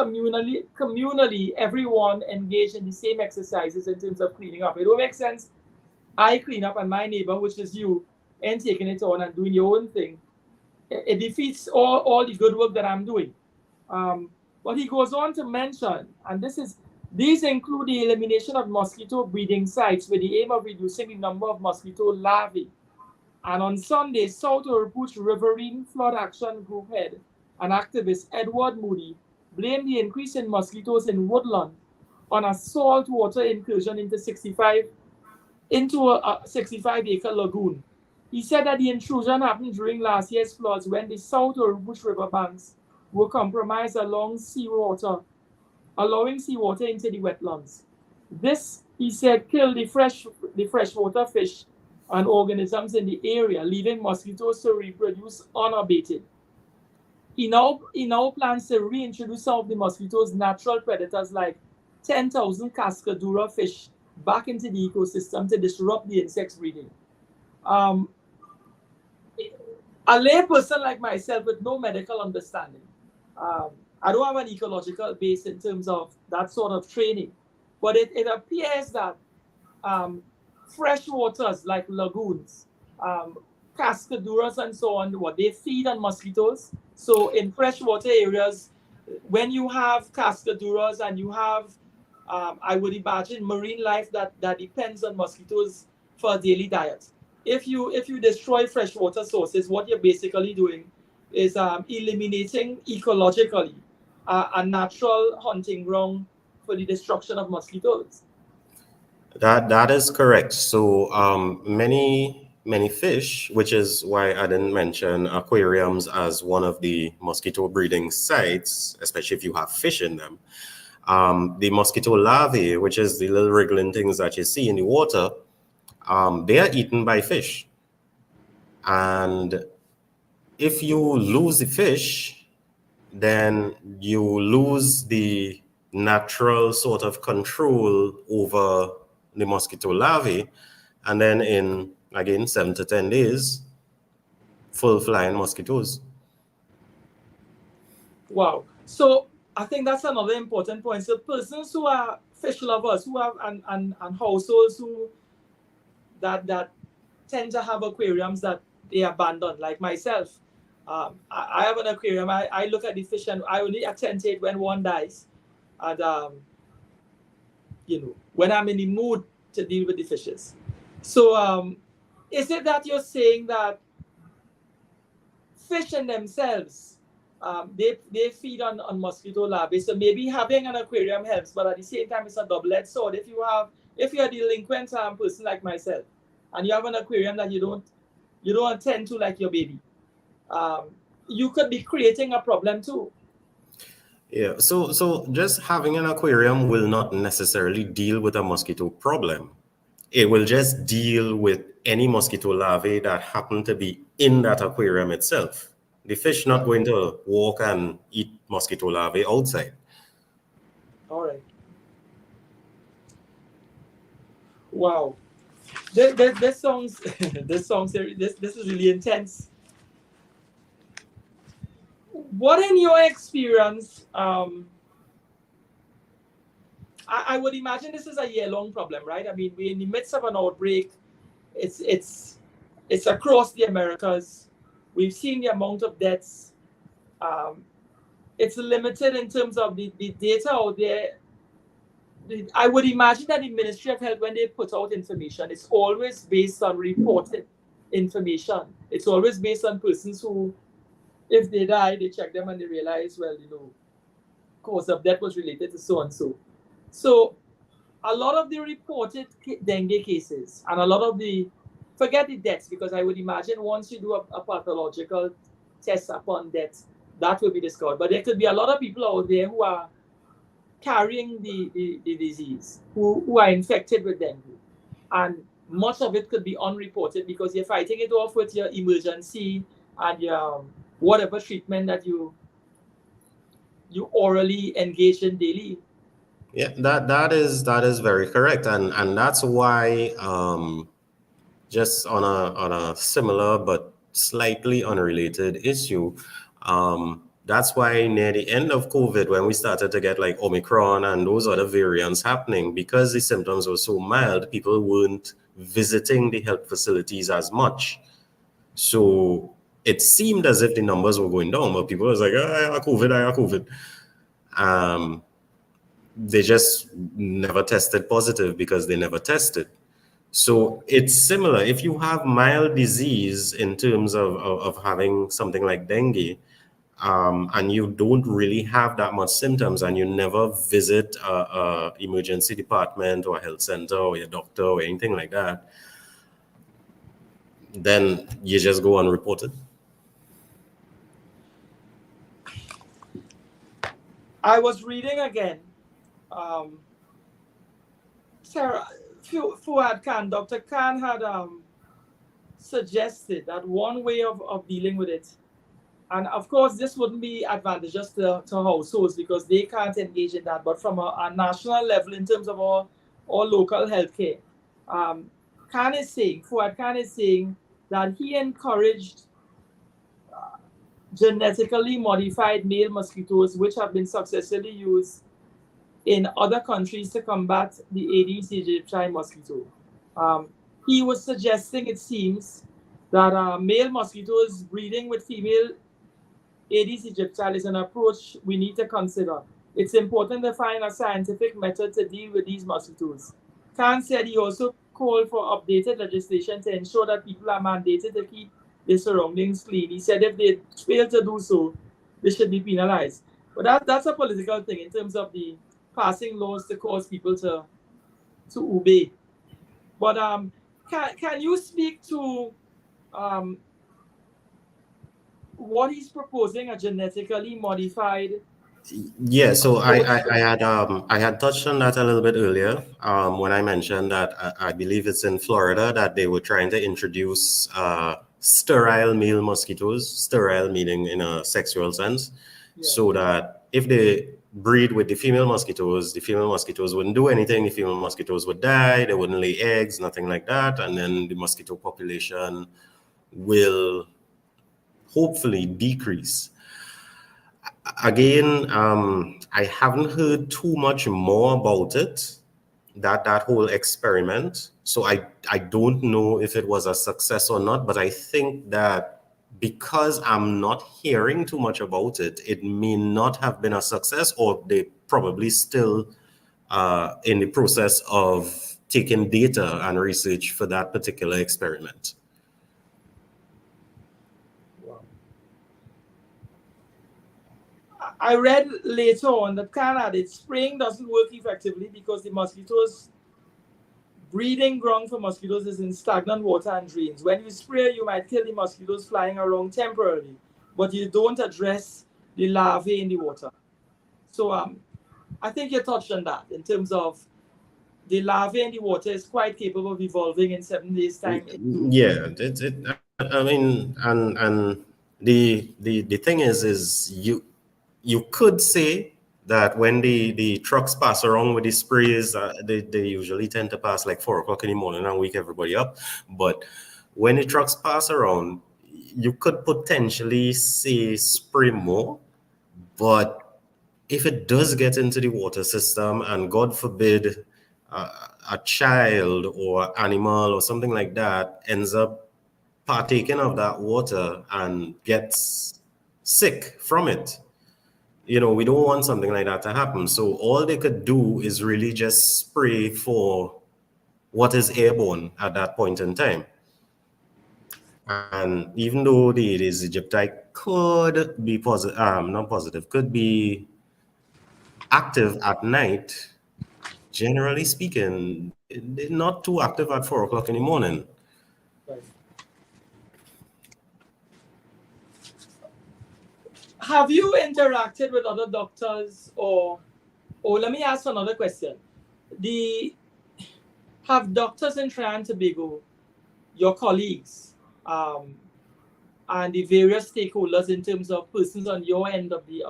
communally, everyone engaged in the same exercises in terms of cleaning up. It don't make sense I clean up and my neighbor, which is you, and taking it on and doing your own thing. It defeats all the good work that I'm doing. But he goes on to mention, and these include the elimination of mosquito breeding sites with the aim of reducing the number of mosquito larvae. And on Sunday, South Oropouche Riverine Flood Action Group head and activist Edward Moody blamed the increase in mosquitoes in Woodland on a saltwater incursion into a 65-acre lagoon. He said that the intrusion happened during last year's floods when the South Oropouche river banks were compromised allowing seawater into the wetlands. This, he said, killed the freshwater fish and organisms in the area, leaving mosquitoes to reproduce unabated. He now plans to reintroduce some of the mosquitoes' natural predators like 10,000 cascadura fish back into the ecosystem to disrupt the insects breeding. A layperson like myself with no medical understanding, I don't have an ecological base in terms of that sort of training, but it appears that fresh waters like lagoons, cascaduras and so on, they feed on mosquitoes. So in freshwater areas, when you have cascaduras and you have, I would imagine, marine life that depends on mosquitoes for a daily diet. If you destroy freshwater sources, what you're basically doing is eliminating ecologically a natural hunting ground for the destruction of mosquitoes. That is correct. So many fish, which is why I didn't mention aquariums as one of the mosquito breeding sites, especially if you have fish in them. The mosquito larvae, which is the little wriggling things that you see in the water, they are eaten by fish. And if you lose the fish, then you lose the natural sort of control over the mosquito larvae. And then in, again, 7 to 10 days, full flying mosquitoes. Wow. So I think that's another important point. So persons who are fish lovers, who have and households who that tend to have aquariums that they abandon, like myself. I have an aquarium. I look at the fish and I only attend to it when one dies. And when I'm in the mood to deal with the fishes. So is it that you're saying that fish in themselves, they feed on mosquito larvae? So maybe having an aquarium helps, but at the same time it's a double-edged sword. If you're a delinquent person like myself, and you have an aquarium that you don't attend to like your baby, you could be creating a problem too. Yeah, so just having an aquarium will not necessarily deal with a mosquito problem. It will just deal with any mosquito larvae that happen to be in that aquarium itself. The fish not going to walk and eat mosquito larvae outside. All right. Wow. This sounds this is really intense. What, in your experience, I would imagine this is a year-long problem, right? I mean, we're in the midst of an outbreak. It's across the Americas. We've seen the amount of deaths. It's limited in terms of the data out there. I would imagine that the Ministry of Health, when they put out information, it's always based on reported information. It's always based on persons who, if they die, they check them and they realize, well, cause of death was related to so and so. So a lot of the reported dengue cases and a lot of forget the deaths, because I would imagine once you do a pathological test upon death, that will be discovered. But there could be a lot of people out there who are carrying the disease, who are infected with dengue. And much of it could be unreported because you're fighting it off with your emergency and your whatever treatment that you orally engage in daily. Yeah, that is very correct, and that's why just on a similar but slightly unrelated issue, That's why near the end of COVID, when we started to get like Omicron and those other variants happening, because the symptoms were so mild, people weren't visiting the health facilities as much. So it seemed as if the numbers were going down, but people was like, I have COVID, I have COVID. They just never tested positive because they never tested. So it's similar. If you have mild disease in terms of having something like dengue, and you don't really have that much symptoms and you never visit a emergency department or a health center or your doctor or anything like that, then you just go unreported. I was reading again. Sarah, Fuad Khan, Dr. Khan had suggested that one way of dealing with it, and of course this wouldn't be advantageous to households because they can't engage in that, but from a national level in terms of our local healthcare, Fuad Khan is saying that he encouraged genetically modified male mosquitoes which have been successfully used in other countries to combat the Aedes aegypti mosquito. He was suggesting, it seems, that male mosquitoes breeding with female Aedes aegypti is an approach we need to consider. It's important to find a scientific method to deal with these mosquitoes. Khan said he also called for updated legislation to ensure that people are mandated to keep their surroundings clean. He said if they fail to do so, they should be penalized. But that's a political thing in terms of the passing laws to cause people to obey. But can you speak to what he's proposing, a genetically modified? Yeah, so I had touched on that a little bit earlier when I mentioned that I believe it's in Florida that they were trying to introduce sterile male mosquitoes, sterile meaning in a sexual sense, so that if they breed with the female mosquitoes wouldn't do anything, the female mosquitoes would die, they wouldn't lay eggs, nothing like that, and then the mosquito population will hopefully decrease. Again, I haven't heard too much more about it, that whole experiment. So I don't know if it was a success or not, but I think that because I'm not hearing too much about it, it may not have been a success, or they probably still in the process of taking data and research for that particular experiment. I read later on that Canada, spraying doesn't work effectively because the mosquitoes, breeding ground for mosquitoes is in stagnant water and drains. When you spray, you might kill the mosquitoes flying around temporarily, but you don't address the larvae in the water. So I think you touched on that in terms of the larvae in the water is quite capable of evolving in 7 days' time. Yeah, I mean, and the thing is you could say that when the trucks pass around with the sprays, they usually tend to pass like 4 o'clock in the morning and wake everybody up. But when the trucks pass around, you could potentially say spray more. But if it does get into the water system, and God forbid a child or animal or something like that ends up partaking of that water and gets sick from it, we don't want something like that to happen. So all they could do is really just spray for what is airborne at that point in time. And even though the Aedes aegypti could be could be active at night, generally speaking, they're not too active at 4 o'clock in the morning. Right. Have you interacted with other doctors, or let me ask another question. Have doctors in Trinidad and Tobago, your colleagues, and the various stakeholders in terms of persons on your end of the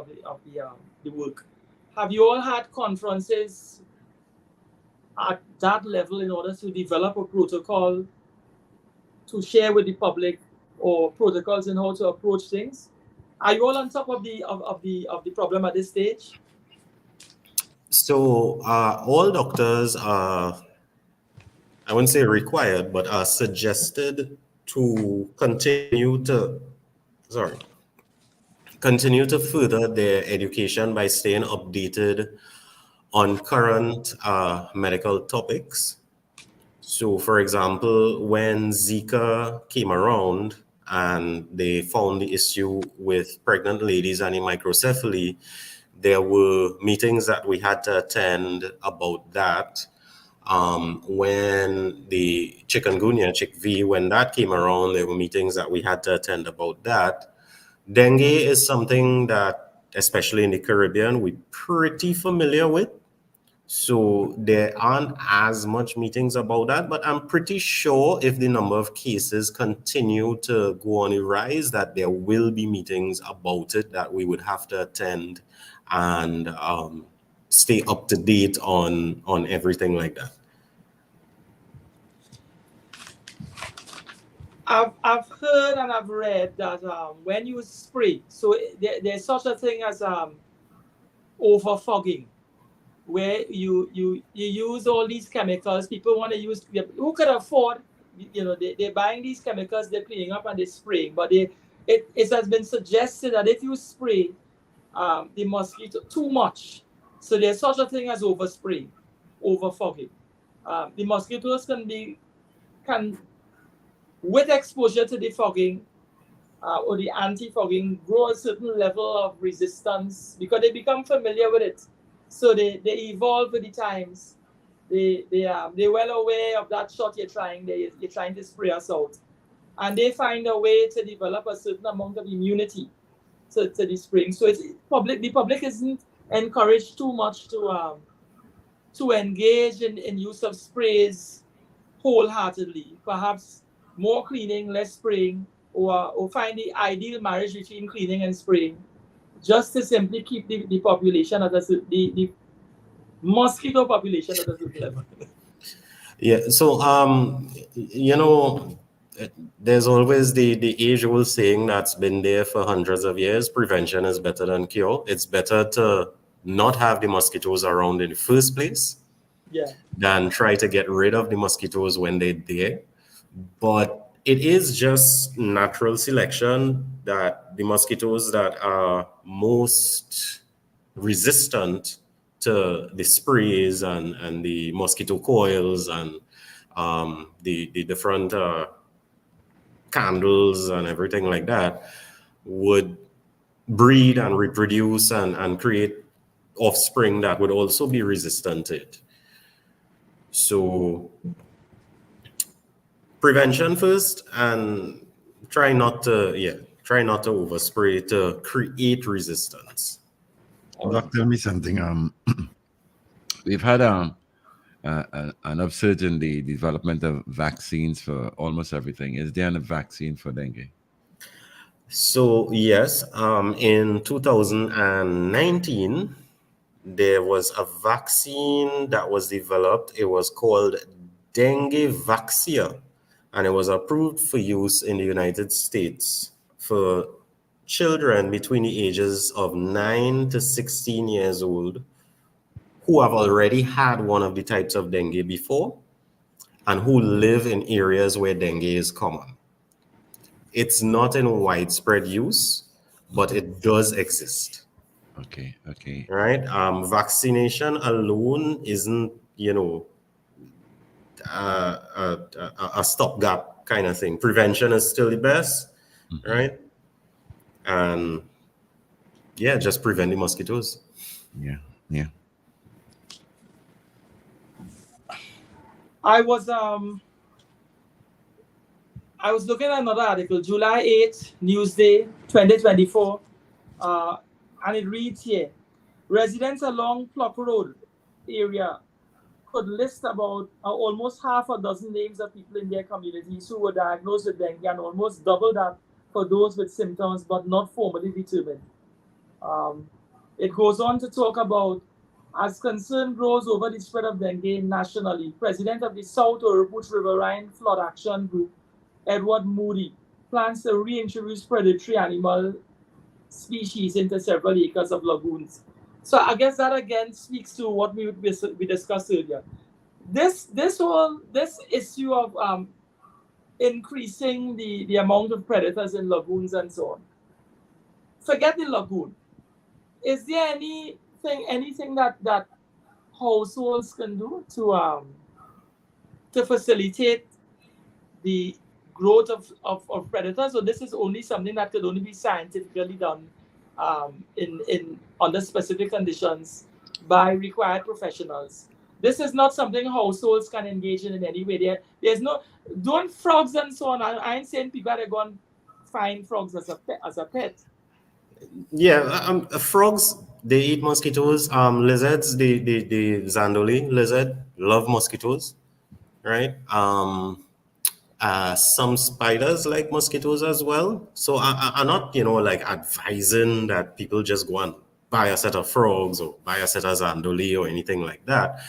work, have you all had conferences at that level in order to develop a protocol to share with the public, or protocols in how to approach things? Are you all on top of the problem at this stage? So all doctors are, I wouldn't say required, but are suggested to continue to further their education by staying updated on current medical topics. So, for example, when Zika came around and they found the issue with pregnant ladies and in microcephaly, there were meetings that we had to attend about that. When the chikungunya, CHIKV, when that came around, there were meetings that we had to attend about that. Dengue is something that, especially in the Caribbean, we're pretty familiar with. So there aren't as much meetings about that, but I'm pretty sure if the number of cases continue to go on a rise, that there will be meetings about it that we would have to attend and stay up to date on everything like that. I've heard and I've read that when you spray, so there's such a thing as over fogging, where you use all these chemicals. People want to use, who could afford, they're buying these chemicals, they're cleaning up and they're spraying. But it has been suggested that if you spray the mosquito too much, so there's such a thing as overspray, over fogging. The mosquitoes can with exposure to the fogging or the anti-fogging grow a certain level of resistance because they become familiar with it. So they evolve with the times. They're well aware of that shot you're trying to spray us out. And they find a way to develop a certain amount of immunity to the spraying. So the public isn't encouraged too much to engage in use of sprays wholeheartedly. Perhaps more cleaning, less spraying, or find the ideal marriage between cleaning and spraying, just to simply keep the population at the mosquito population at a certain level. Yeah, so there's always the age-old saying that's been there for hundreds of years: prevention is better than cure. It's better to not have the mosquitoes around in the first place, than try to get rid of the mosquitoes when they're there. But it is just natural selection that the mosquitoes that are most resistant to the sprays and the mosquito coils and the different candles and everything like that would breed and reproduce and create offspring that would also be resistant to it. So prevention first, and try not to overspray to create resistance. Doc, tell me something. We've had an upsurge in the development of vaccines for almost everything. Is there a vaccine for dengue? So yes, in 2019, there was a vaccine that was developed. It was called Dengue Vaxia, and it was approved for use in the United States for children between the ages of 9 to 16 years old who have already had one of the types of dengue before and who live in areas where dengue is common. It's not in widespread use, but it does exist. Okay. Right? Vaccination alone isn't, a stopgap kind of thing. Prevention is still the best, right? And just prevent the mosquitoes. Yeah. I was looking at another article, July 8th, Newsday, 2024, and it reads here: residents along Pluck Road area could list about almost half a dozen names of people in their communities who were diagnosed with dengue, and almost double that for those with symptoms but not formally determined. It goes on to talk about, as concern grows over the spread of dengue nationally, President of the South Oropouche Riverine Flood Action Group, Edward Moody, plans to reintroduce predatory animal species into several acres of lagoons. So I guess that again speaks to what we discussed earlier. This issue of increasing the amount of predators in lagoons and so on. Forget the lagoon. Is there anything that households can do to facilitate the growth of predators? So this is only something that could only be scientifically done in under specific conditions by required professionals. This is not something households can engage in any way. There's no, don't frogs and so on. I ain't saying people are going to find frogs as a pet. Yeah, frogs, they eat mosquitoes. Lizards, the Zandoli lizard love mosquitoes, right? Some spiders like mosquitoes as well. So I'm not, like advising that people just go and buy a set of frogs or buy a set of Zandoli or anything like that.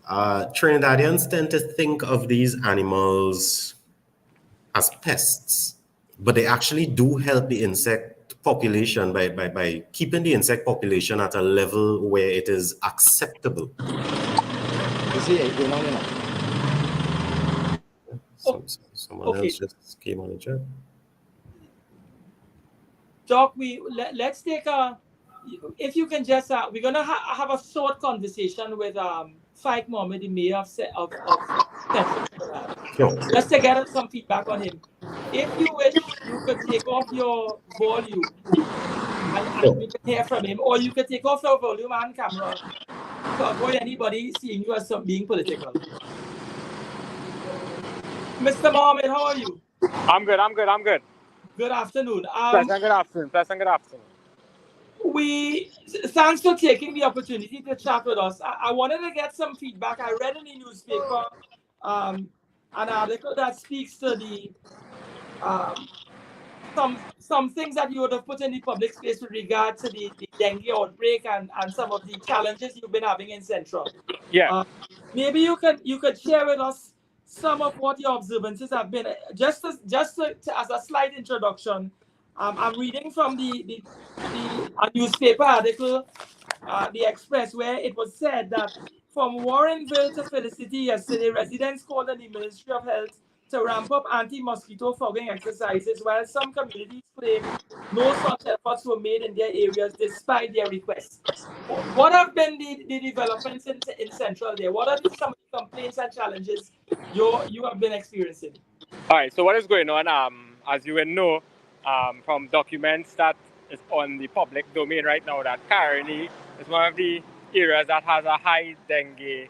Trinidadians tend to think of these animals as pests, but they actually do help the insect population by keeping the insect population at a level where it is acceptable. Someone else just came on the chat. Doc, let's take if you can just, we're going to have a short conversation with Faik Mohammed, the mayor of Central. Sure. Just to get some feedback on him. If you wish, you could take off your volume and we can hear from him, or you could take off your volume and camera to avoid anybody seeing you as being political. Mr. Mohammed, how are you? I'm good. Good afternoon. Pleasant good afternoon. Thanks for taking the opportunity to chat with us. I wanted to get some feedback. I read in the newspaper an article that speaks to the some things that you would have put in the public space with regard to the dengue outbreak and some of the challenges you've been having in Central. Yeah. Maybe you could share with us some of what your observances have been. Just as a slight introduction, I'm reading from a newspaper article, The Express, where it was said that from Warrenville to Felicity yesterday, residents called on the Ministry of Health to ramp up anti-mosquito fogging exercises, while some communities claim no such efforts were made in their areas despite their requests. What have been the developments in Central there? What are some of the complaints and challenges you have been experiencing? All right, so what is going on, as you will know, from documents that is on the public domain right now, that currently is one of the areas that has a high dengue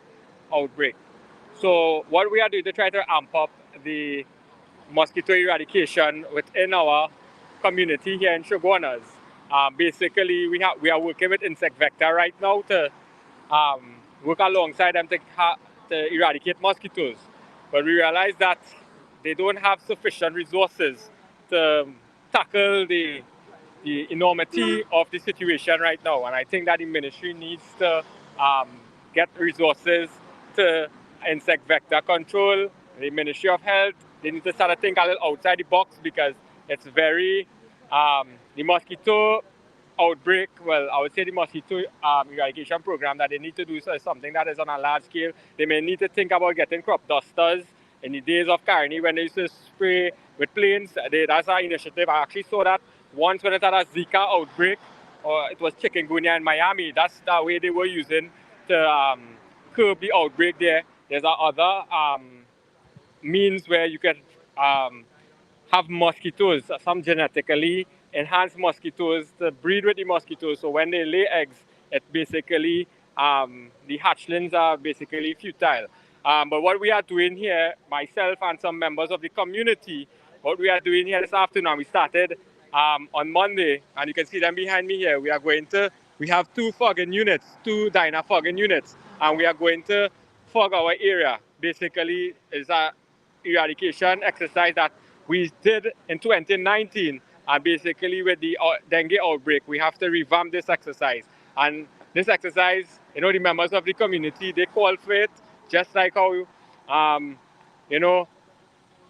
outbreak. So what we are doing to try to amp up the mosquito eradication within our community here in Shogunas. Basically, we are working with insect vector right now to work alongside them to eradicate mosquitoes. But we realize that they don't have sufficient resources to tackle the enormity of the situation right now. And I think that the ministry needs to get resources to insect vector control. The Ministry of Health, they need to start to think a little outside the box, because it's very, the mosquito outbreak, well, I would say the mosquito eradication program that they need to do is something that is on a large scale. They may need to think about getting crop dusters. In the days of Carney, when they used to spray with planes, that's our initiative. I actually saw that once when it had a Zika outbreak, or it was chikungunya in Miami. That's the way they were using to curb the outbreak there. There's other means where you can have mosquitoes, some genetically enhanced mosquitoes, to breed with the mosquitoes. So when they lay eggs, it basically, the hatchlings are basically futile. But what we are doing here, myself and some members of the community, what we are doing here this afternoon, we started on Monday, and you can see them behind me here. We have two fogging units, two dyna fogging units, and we are going to fog our area. Basically, it's a eradication exercise that we did in 2019, and basically with the dengue outbreak, we have to revamp this exercise. And this exercise, the members of the community, they call for it, just like how,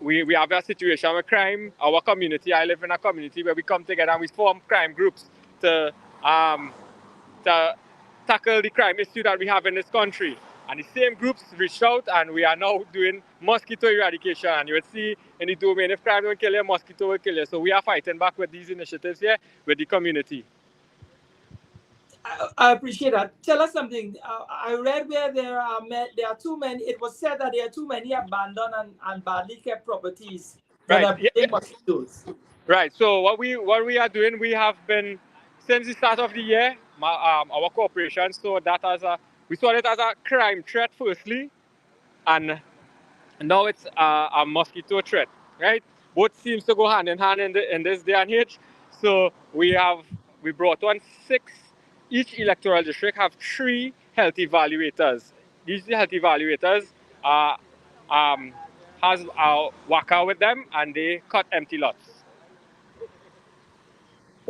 we have a situation with crime. Our community, I live in a community where we come together and we form crime groups to tackle the crime issue that we have in this country. And the same groups reached out, and we are now doing mosquito eradication. And you will see in the domain, if crime don't kill you, mosquito will kill you. So we are fighting back with these initiatives here with the community. I appreciate that. Tell us something. I read where there are too many. It was said that there are too many abandoned and badly kept properties that are breeding mosquitoes. Right. So what we are doing, we have been since the start of the year. Our corporation saw that we saw it as a crime threat firstly, and now it's a mosquito threat. Right. Both seems to go hand in hand in this day and age. So we brought on 6. Each electoral district have 3 health evaluators. These health evaluators has a worker with them, and they cut empty lots.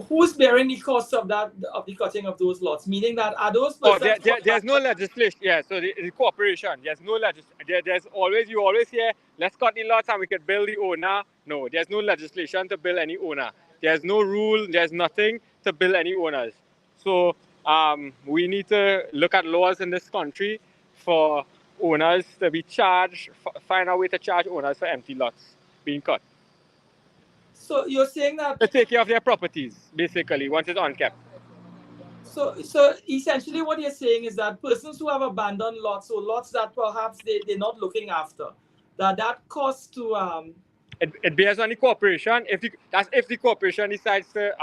Who's bearing the cost of the cutting of those lots? Meaning that are those persons? There's no legislation. Yeah, so the corporation. There's no legislation. There's always you always hear, let's cut the lots and we can bill the owner. No, there's no legislation to bill any owner. There's no rule. There's nothing to bill any owners. So we need to look at laws in this country for owners to be charged. Find a way to charge owners for empty lots being cut. So you're saying that to take care of their properties, basically, once it's unkept. So essentially what you're saying is that persons who have abandoned lots, or lots that perhaps they're not looking after, that cost to it bears on the corporation if the corporation decides to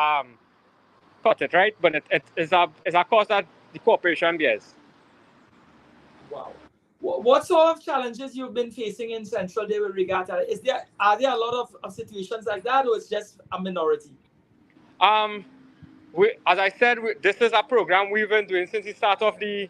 cut it, right? But it is a cost that the corporation bears. Wow. What sort of challenges you've been facing in Central Day with regard to that? Are there a lot of situations like that, or it's just a minority? As I said, this is a program we've been doing since the start of the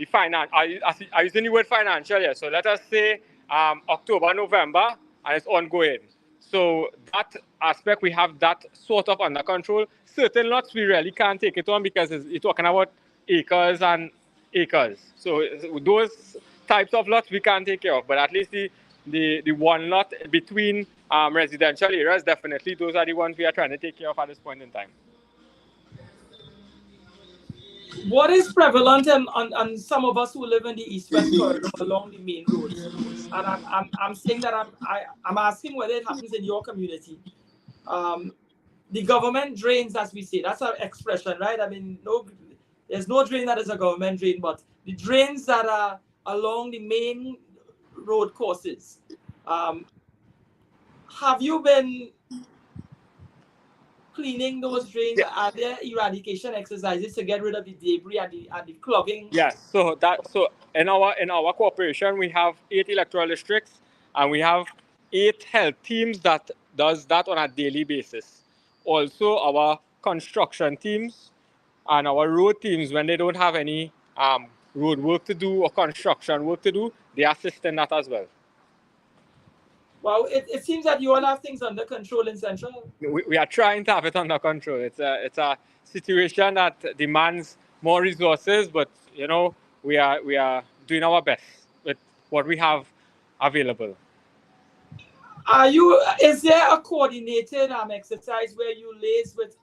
finance. I using the word financial here. So let us say October, November, and it's ongoing. So that aspect, we have that sort of under control. Certain lots we really can't take it on because you're talking about acres and acres. So those types of lots we can't take care of, but at least the one lot between residential areas, definitely those are the ones we are trying to take care of at this point in time. What is prevalent on some of us who live in the east-west corridor along the main roads? And I'm saying that I'm asking whether it happens in your community. The government drains, as we say, that's our expression, right? I mean, there's no drain that is a government drain, but the drains that are along the main road courses. Have you been cleaning those drains? Yeah. Are there eradication exercises to get rid of the debris and the clogging? Yes. So in our corporation we have 8 electoral districts, and we have 8 health teams that does that on a daily basis. Also, our construction teams and our road teams, when they don't have any road work to do or construction work to do, they assist in that as well. Wow, it seems that you all have things under control in Central. We are trying to have it under control. It's a situation that demands more resources, but we are doing our best with what we have available. Is there a coordinated exercise where you liaise with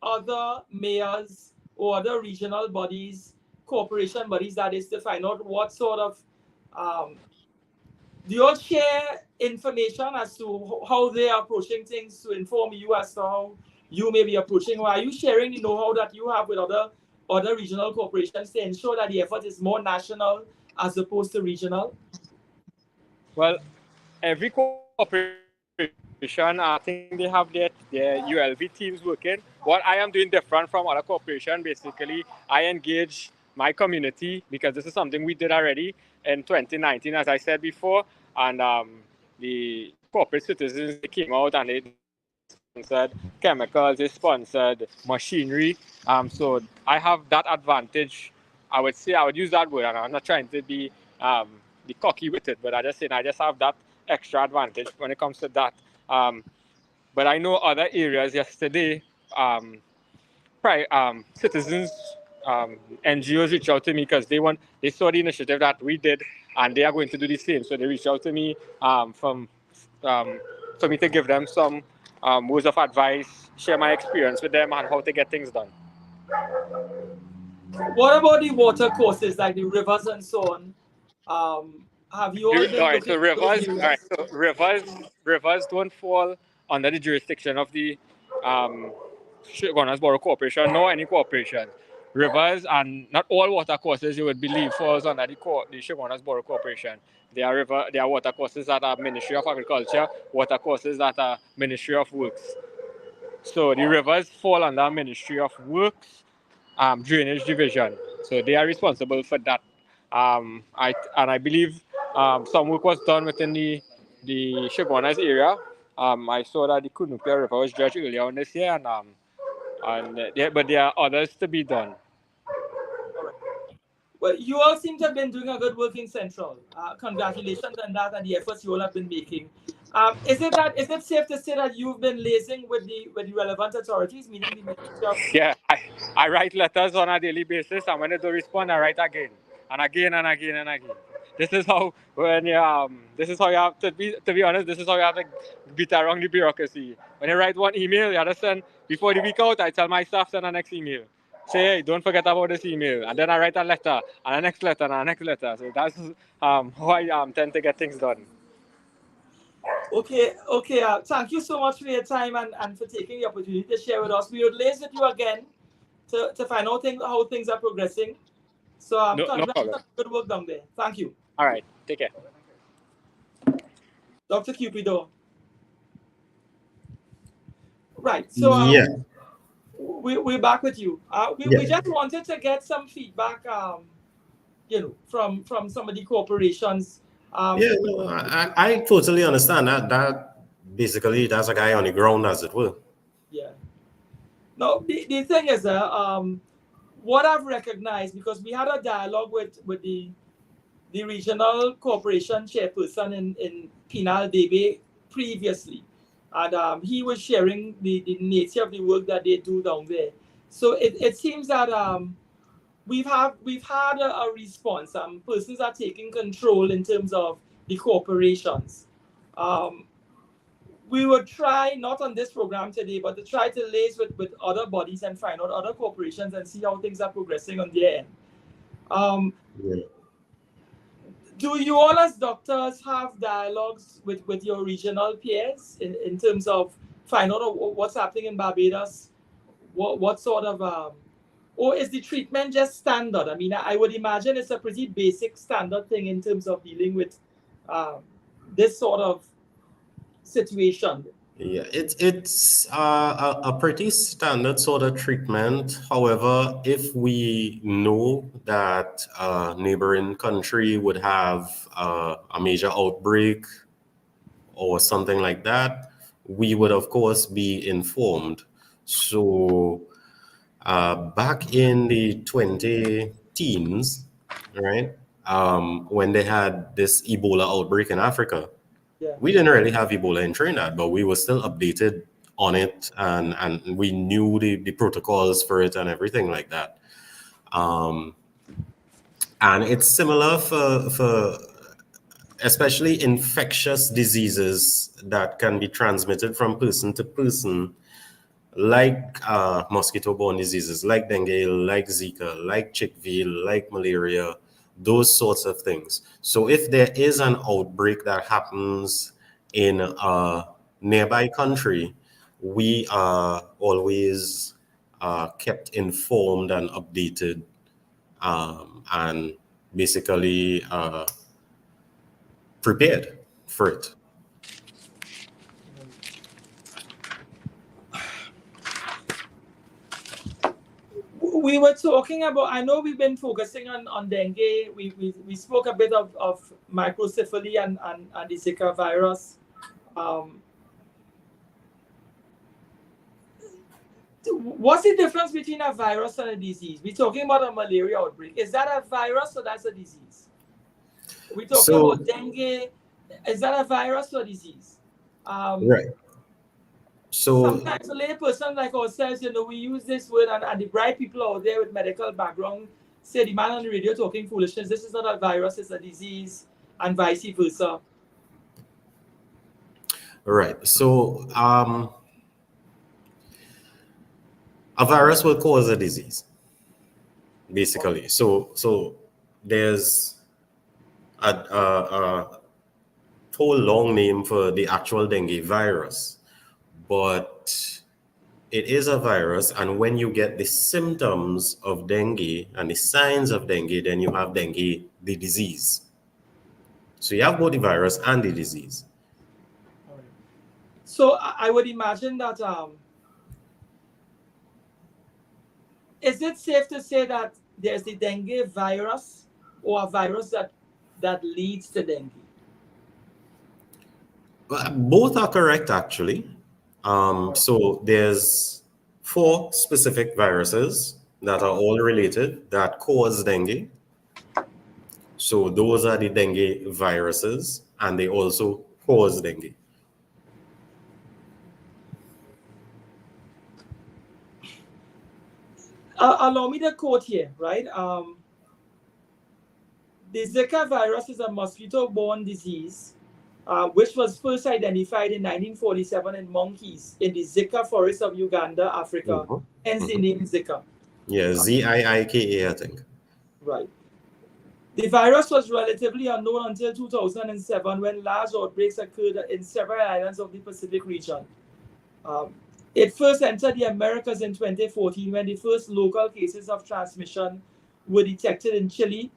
other mayors or other regional bodies, corporation bodies, that is, to find out what sort of do you all share information as to how they are approaching things to inform you as to how you may be approaching, or are you sharing the know-how that you have with other regional corporations to ensure that the effort is more national as opposed to regional? Well, every corporation, I think they have their ULV teams working. What I am doing different from other corporations, basically, I engage my community, because this is something we did already in 2019, as I said before, and the corporate citizens, they came out and they sponsored chemicals, they sponsored machinery. So I have that advantage. I would use that word, and I'm not trying to be cocky with it, but I just have that extra advantage when it comes to that. But I know other areas yesterday, citizens, NGOs reached out to me because they saw the initiative that we did, and they are going to do the same. So they reached out to me from for me to give them some words of advice, share my experience with them, and how to get things done. What about the water courses like the rivers and so on? Have you all been All right, looking so at those rivers don't fall under the jurisdiction of the Shogunasboro Corporation nor any corporation. Rivers and not all water courses you would believe falls under the Shogunasboro Corporation. There are water courses that are Ministry of Agriculture, water courses that are Ministry of Works. So the rivers fall under Ministry of Works, Drainage Division. So they are responsible for that. I believe some work was done within the Shogunas area. I saw that the Kunupia River was dredged earlier on this year, but there are others to be done. Well, you all seem to have been doing a good work in Central. Congratulations on that and the efforts you all have been making. Is it safe to say that you've been liaising with the relevant authorities, meaning the Ministry of... Yeah, I write letters on a daily basis, and when they don't respond, I write again and again and again and again. This is how this is how you have to be honest. This is how you have to beat around the bureaucracy. When you write one email, you understand. Before the week out, I tell my staff send the next email. Say, hey, don't forget about this email, and then I write a letter and a next letter and a next letter. So that's how I tend to get things done. Okay. Thank you so much for your time and for taking the opportunity to share with us. We would liaise with you again to find out how things are progressing. So No problem. Good work down there. Thank you. All right. Take care. Dr. Cupido. Right. So we're back with you. We just wanted to get some feedback, from some of the corporations. I totally understand that basically that's a guy on the ground, as it were. Yeah. No, the thing is, what I've recognized, because we had a dialogue with the regional corporation chairperson in Pinal Debe previously, and he was sharing the nature of the work that they do down there. So it seems that we've had a response. Persons are taking control in terms of the corporations. We would try, not on this program today, but to try to liaise with other bodies and find out other corporations and see how things are progressing on their end. Do you all as doctors have dialogues with your regional peers in terms of find out what's happening in Barbados? What sort of, or is the treatment just standard? I mean, I would imagine it's a pretty basic standard thing in terms of dealing with this sort of situation. Yeah, it's a pretty standard sort of treatment. However, if we know that a neighboring country would have a major outbreak or something like that, we would of course be informed. So back in the 2010s, right, when they had this Ebola outbreak in Africa, we didn't really have Ebola in Trinidad, but we were still updated on it, and we knew the protocols for it and everything like that. And it's similar for especially infectious diseases that can be transmitted from person to person, like mosquito-borne diseases, like dengue, like Zika, like chickweed, like malaria, those sorts of things. So if there is an outbreak that happens in a nearby country, we are always kept informed and updated, and basically prepared for it. We were talking about, I know we've been focusing on dengue. We spoke a bit of microcephaly and the Zika virus. What's the difference between a virus and a disease? We're talking about a malaria outbreak. Is that a virus or that's a disease? We're talking about dengue. Is that a virus or a disease? Right. So sometimes a layperson like ourselves, we use this word, and the bright people out there with medical background say the man on the radio talking foolishness. This is not a virus, it's a disease, and vice versa. All right. So a virus will cause a disease, basically. So there's a whole long name for the actual dengue virus, but it is a virus, and when you get the symptoms of dengue and the signs of dengue, then you have dengue, the disease. So you have both the virus and the disease. All right. So I would imagine that is it safe to say that there's the dengue virus or a virus that leads to dengue? Both are correct, actually. So there's 4 specific viruses that are all related that cause dengue. So those are the dengue viruses, and they also cause dengue. Allow me to quote here, right? The Zika virus is a mosquito-borne disease, which was first identified in 1947 in monkeys in the Zika forest of Uganda, Africa, hence the name Zika. Yeah, Ziika, I think. Right. The virus was relatively unknown until 2007 when large outbreaks occurred in several islands of the Pacific region. It first entered the Americas in 2014 when the first local cases of transmission were detected in Chile.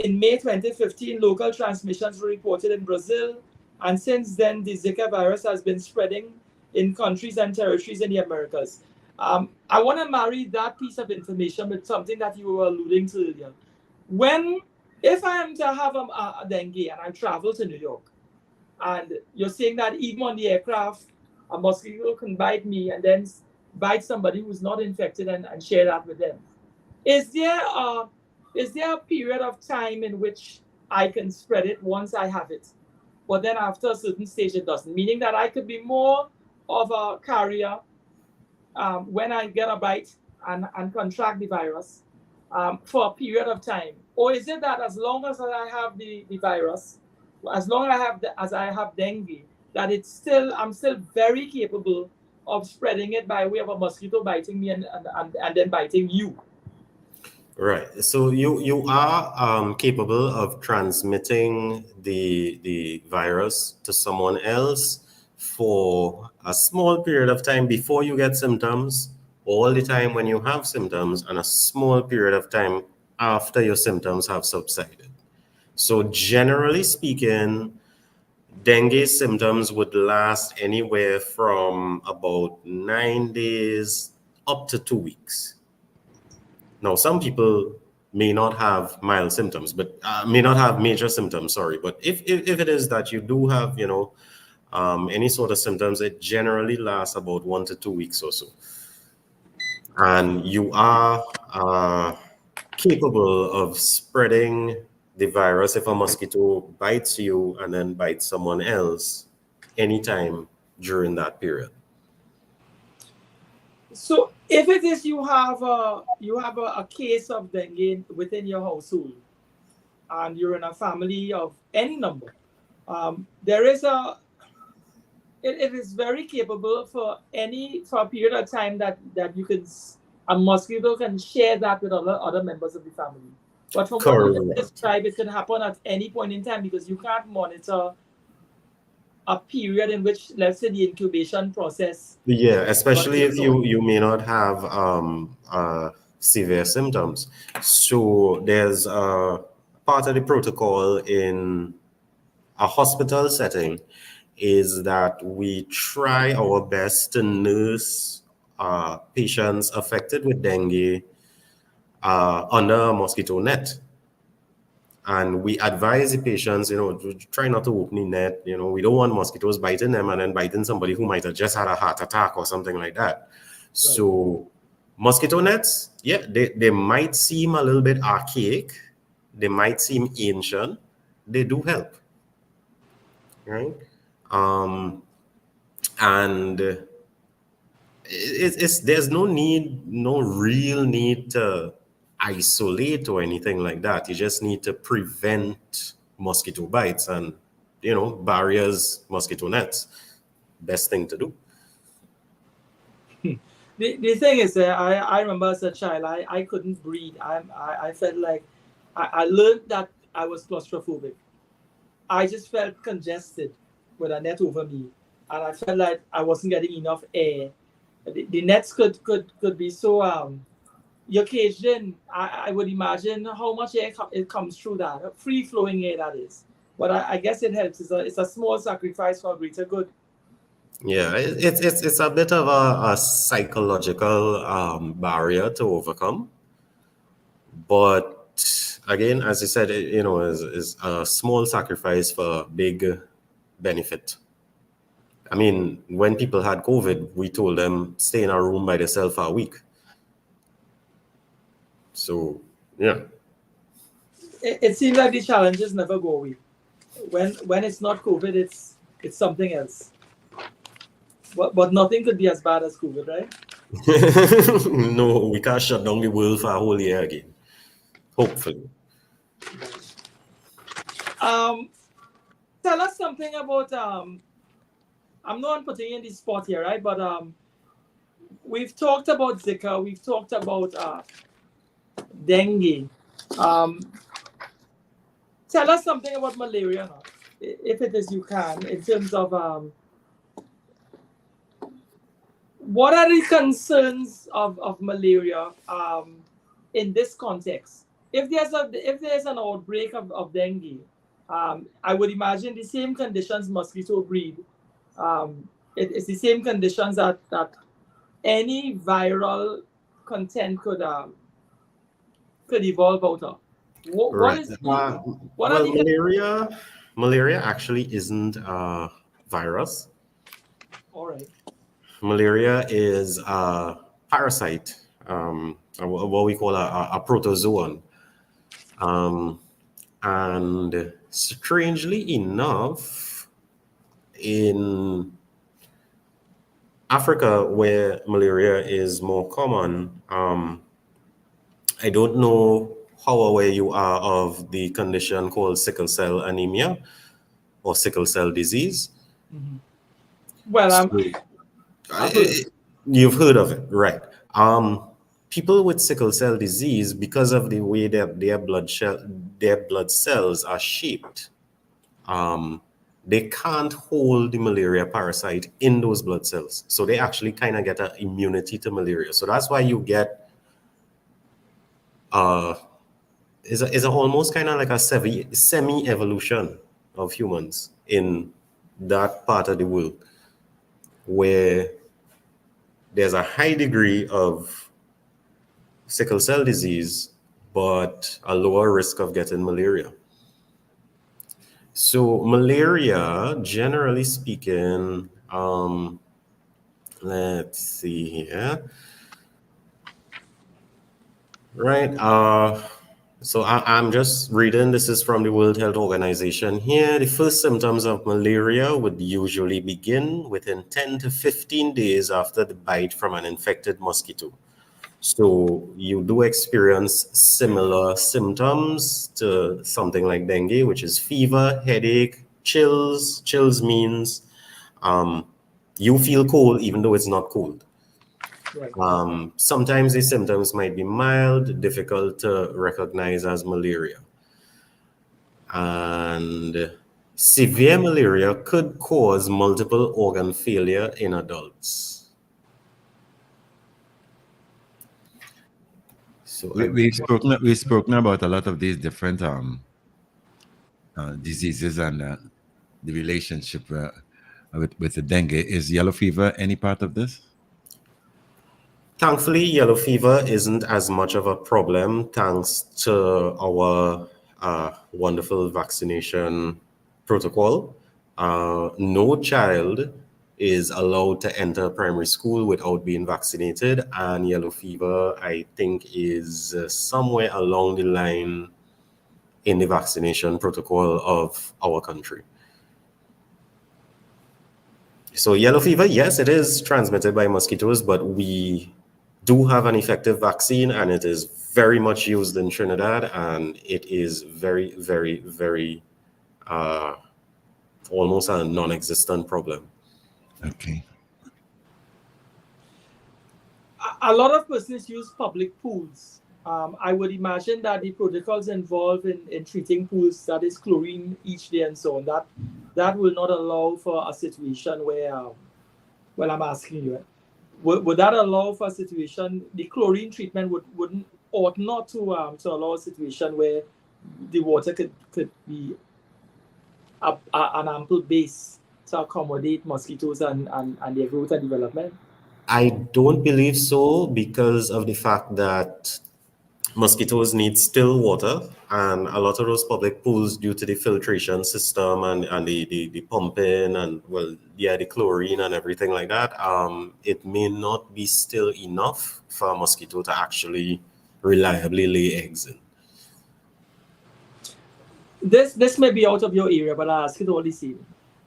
In May 2015, local transmissions were reported in Brazil, and since then, the Zika virus has been spreading in countries and territories in the Americas. I want to marry that piece of information with something that you were alluding to earlier. If I am to have a dengue and I travel to New York, and you're saying that even on the aircraft, a mosquito can bite me and then bite somebody who's not infected and share that with them. Is there a period of time in which I can spread it once I have it, but then after a certain stage it doesn't? Meaning that I could be more of a carrier when I get a bite and contract the virus for a period of time? Or is it that as long as I have the virus, as long as I have dengue, that I'm still very capable of spreading it by way of a mosquito biting me and then biting you? Right. So you are capable of transmitting the virus to someone else for a small period of time before you get symptoms, all the time when you have symptoms, and a small period of time after your symptoms have subsided. So generally speaking, dengue symptoms would last anywhere from about 9 days up to 2 weeks. Now, some people may not have mild symptoms, but may not have major symptoms, sorry. But if it is that you do have, any sort of symptoms, it generally lasts about 1 to 2 weeks or so. And you are capable of spreading the virus if a mosquito bites you and then bites someone else anytime during that period. So if it is you have a case of dengue within your household, and you're in a family of any number, it is very capable for a period of time that a mosquito can share that with other members of the family. But from what you describe, it can happen at any point in time because you can't monitor a period in which, let's say, the incubation process. Yeah, especially if you may not have severe symptoms. So there's part of the protocol in a hospital setting is that we try our best to nurse patients affected with dengue under a mosquito net. And we advise the patients, to try not to open the net. We don't want mosquitoes biting them and then biting somebody who might have just had a heart attack or something like that. Right. So mosquito nets, yeah, they might seem a little bit archaic. They might seem ancient. They do help. Right? And there's no real need to isolate or anything like that. You just need to prevent mosquito bites and barriers, mosquito nets. best thing to do. The thing is, I remember as a child, I couldn't breathe. I felt like I learned that I was claustrophobic. I just felt congested with a net over me, and I felt like I wasn't getting enough air. The nets could be so you're caged in. I would imagine how much air it comes through that free flowing air that is. But I guess it helps. It's a small sacrifice for greater good. Yeah, it's a bit of a psychological barrier to overcome. But again, as you said, is a small sacrifice for big benefit. I mean, when people had COVID, we told them stay in a room by themselves for a week. So, yeah. It seems like the challenges never go away. When it's not COVID, it's something else. But nothing could be as bad as COVID, right? No, we can't shut down the world for a whole year again. Hopefully. Tell us something about I'm not putting in the spot here, right? But we've talked about Zika, we've talked about dengue. Tell us something about malaria now, if it is you can, in terms of what are the concerns of malaria in this context? If there's an outbreak of dengue, I would imagine the same conditions mosquito breed. It's the same conditions that any viral content could evolve out of. Right. Malaria actually isn't a virus. All right. Malaria is a parasite, what we call a protozoan. And strangely enough, in Africa, where malaria is more common, I don't know how aware you are of the condition called sickle cell anemia or sickle cell disease. Mm-hmm. Well, you've heard of it, right? People with sickle cell disease, because of the way their blood cells are shaped, they can't hold the malaria parasite in those blood cells. So they actually kind of get an immunity to malaria. So that's why you get is almost kind of like a semi-evolution of humans in that part of the world, where there's a high degree of sickle cell disease, but a lower risk of getting malaria. So malaria, generally speaking, let's see here. Right. So I'm just reading. This is from the World Health Organization here. The first symptoms of malaria would usually begin within 10 to 15 days after the bite from an infected mosquito. So you do experience similar symptoms to something like dengue, which is fever, headache, chills. Chills means you feel cold even though it's not cold. right. Sometimes the symptoms might be mild, difficult to recognize as malaria. And severe malaria could cause multiple organ failure in adults. So We've spoken about a lot of these different diseases and the relationship with the dengue. Is yellow fever any part of this? Thankfully, yellow fever isn't as much of a problem thanks to our wonderful vaccination protocol. No child is allowed to enter primary school without being vaccinated, and yellow fever, I think, is somewhere along the line in the vaccination protocol of our country. So yellow fever, yes, it is transmitted by mosquitoes, but we do have an effective vaccine, and it is very much used in Trinidad, and it is very, very almost a non-existent problem. Okay. A lot of persons use public pools. I would imagine that the protocols involved in treating pools, that is chlorine each day and so on, that will not allow for a situation where, well, I'm asking you, would that allow for a situation, the chlorine treatment ought not to allow a situation where the water could be an ample base to accommodate mosquitoes and their growth and development? I don't believe so because of the fact that mosquitoes need still water, and a lot of those public pools, due to the filtration system and the pumping and, well, yeah, the chlorine and everything like that, it may not be still enough for a mosquito to actually reliably lay eggs in. This may be out of your area, but I'll ask it all the same.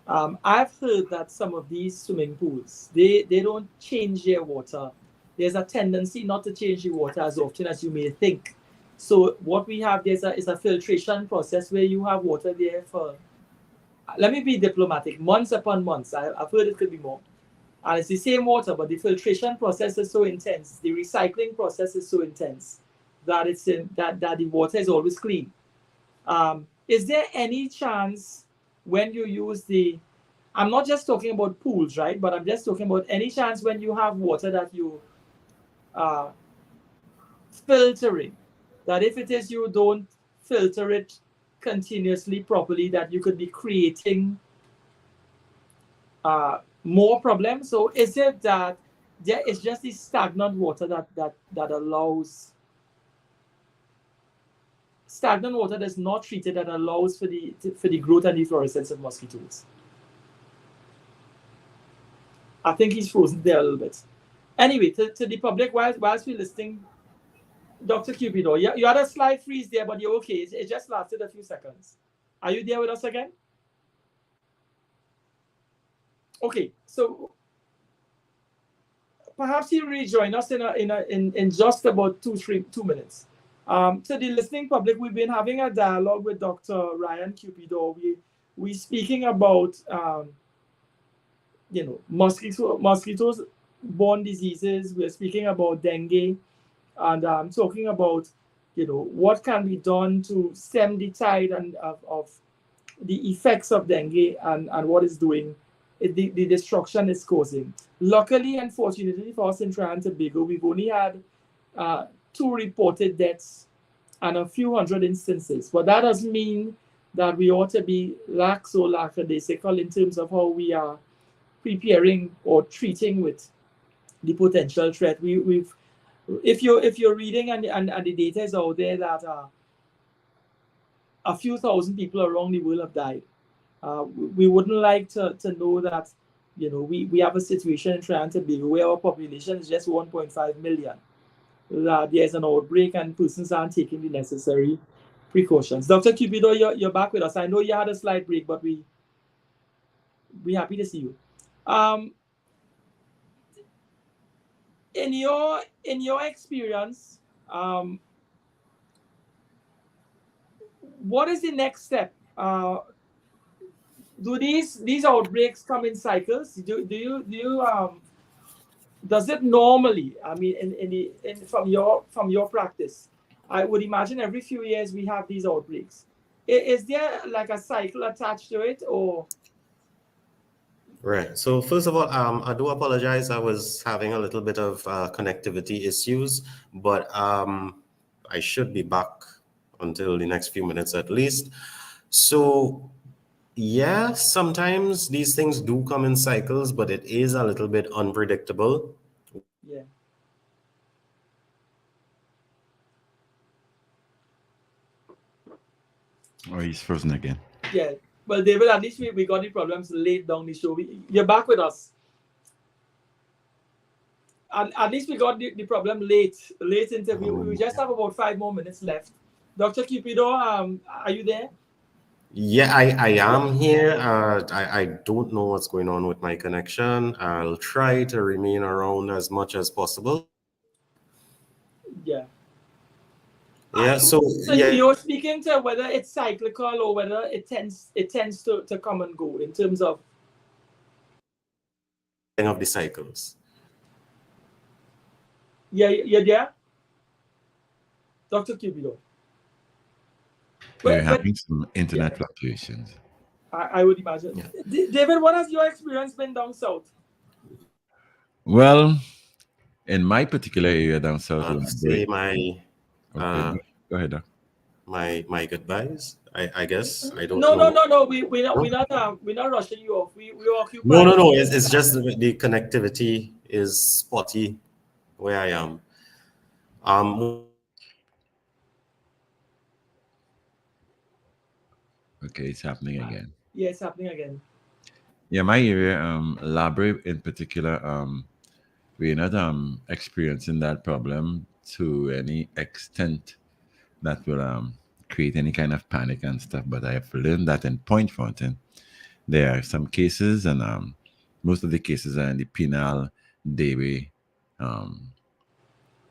I've heard that some of these swimming pools, they don't change their water. There's a tendency not to change the water as often as you may think. So what we have there is a filtration process where you have water there for, let me be diplomatic, months upon months. I've heard it could be more. And it's the same water, but the filtration process is so intense, the recycling process is so intense that that the water is always clean. Is there any chance when you use I'm not just talking about pools, right? But I'm just talking about any chance when you have water that you filtering, that if it is you don't filter it continuously properly, that you could be creating more problems? So is it that there is just the stagnant water that allows, stagnant water that's not treated, that allows for the growth and the fluorescence of mosquitoes? I think he's frozen there a little bit. Anyway, to the public, whilst we're listening, Dr. Cupido, you had a slight freeze there, but you're okay. It just lasted a few seconds. Are you there with us again? Okay, so perhaps you rejoin us in just about 2 minutes. To the listening public, we've been having a dialogue with Dr. Ryan Cupido. We're speaking about mosquitoes borne diseases. We're speaking about dengue, and talking about what can be done to stem the tide and of the effects of dengue and what it's doing, the destruction it's causing. Luckily, unfortunately for us in Trinidad and Tobago, we've only had 2 reported deaths and a few hundred instances. But that doesn't mean that we ought to be lax or lackadaisical in terms of how we are preparing or treating with the potential threat. If you're reading and the data is out there that a few thousand people around the world have died. We wouldn't like to know that we have a situation in Trinidad and Tobago where our population is just 1.5 million. There's an outbreak and persons aren't taking the necessary precautions. Dr. Cupido, you're back with us. I know you had a slight break, but we're happy to see you. In your experience, what is the next step? Do these outbreaks come in cycles? Does it normally? I mean, from your practice, I would imagine every few years we have these outbreaks. Is there like a cycle attached to it, or? Right. So first of all, I do apologize. I was having a little bit of connectivity issues, but I should be back until the next few minutes at least. So yeah, sometimes these things do come in cycles, but it is a little bit unpredictable. Yeah. Oh, he's frozen again. Yeah. Well, David, at least we got the problems late down the show. You're back with us. At least we got the problem late interview. We just have about 5 more minutes left. Dr. Cupido, are you there? Yeah, I am here. I don't know what's going on with my connection. I'll try to remain around as much as possible. Yeah. Yeah. So yeah. You're speaking to whether it's cyclical or whether it tends to come and go in terms of. of the cycles. Yeah, yeah, Dr. Cupido. We're But having some internet fluctuations. I would imagine. Yeah. David, what has your experience been down south? Well, in my particular area down south, I'll say my okay, go ahead, Doc. my goodbyes. I guess I don't No, know. no. We're not rushing you off. We're occupied. No. It's just the connectivity is spotty where I am. Okay, it's happening again. Yeah, it's happening again. Yeah, my area, Labre in particular, we're not experiencing that problem to any extent that will create any kind of panic and stuff. But I have learned that in Point Fountain, there are some cases, and most of the cases are in the penal Debe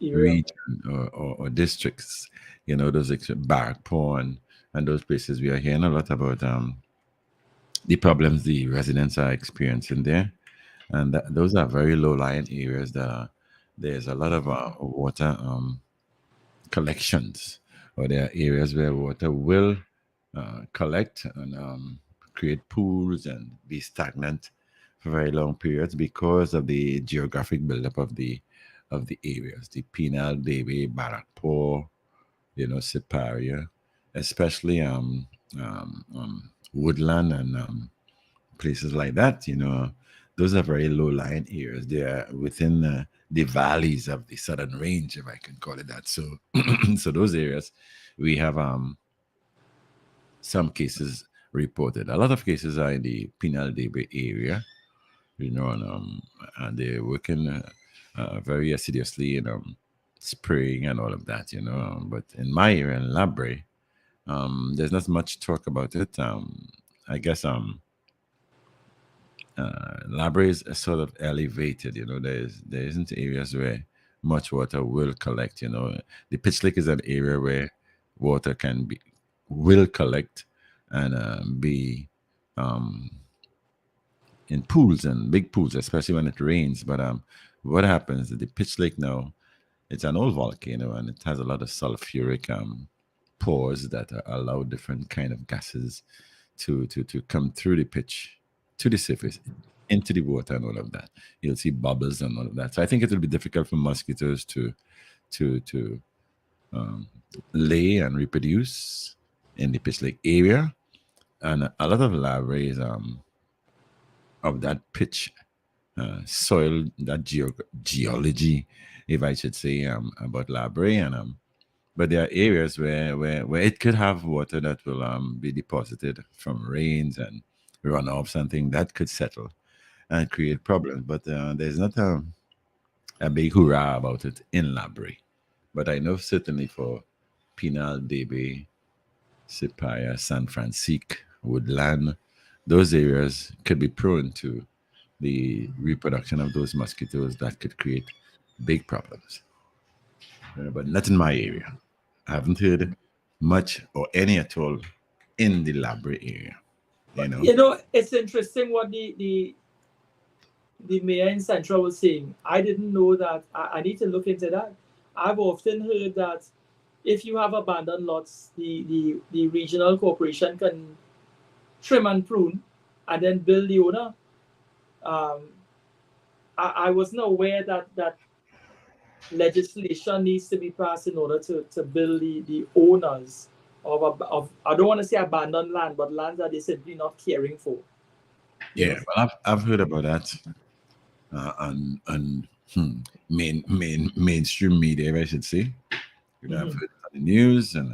region or districts. You know, those Barrackpore and those places. We are hearing a lot about the problems the residents are experiencing there, and those are very low-lying areas that there's a lot of water collections, or there are areas where water will collect and create pools and be stagnant for very long periods because of the geographic buildup of the areas, the Penal, Debe, Barrackpore, Siparia, especially woodland and places like that. Those are very low-lying areas. They are within the valleys of the southern range, if I can call it that. So, so those areas, we have some cases reported. A lot of cases are in the Penal Debe area, and they're working very assiduously in spraying and all of that, But in my area, in Labre, there's not much talk about it. I guess Labre is sort of elevated, there isn't areas where much water will collect, The Pitch Lake is an area where water will collect and be in pools and big pools, especially when it rains. But what happens is the Pitch Lake now, it's an old volcano and it has a lot of sulfuric pores that allow different kind of gases to come through the pitch to the surface, into the water and all of that. You'll see bubbles and all of that. So I think it will be difficult for mosquitoes to lay and reproduce in the Pitch Lake area. And a lot of larvae of that pitch soil, that geology, if I should say, about Labre, and but there are areas where it could have water that will be deposited from rains and runoffs and things that could settle and create problems. But there's not a big hurrah about it in Labre. But I know certainly for Penal, Debe, Sipaya, San Francisco, Woodland, those areas could be prone to the reproduction of those mosquitoes that could create big problems. But not in my area. I haven't heard much or any at all in the Labre area. It's interesting what the mayor in Central was saying. I didn't know that. I need to look into that. I've often heard that if you have abandoned lots, the regional corporation can trim and prune and then bill the owner. I wasn't aware that legislation needs to be passed in order to bill the owners of I don't want to say abandoned land, but land that they're simply not caring for. Yeah, well, I've heard about that on mainstream media, I should say. I've heard it on the news, and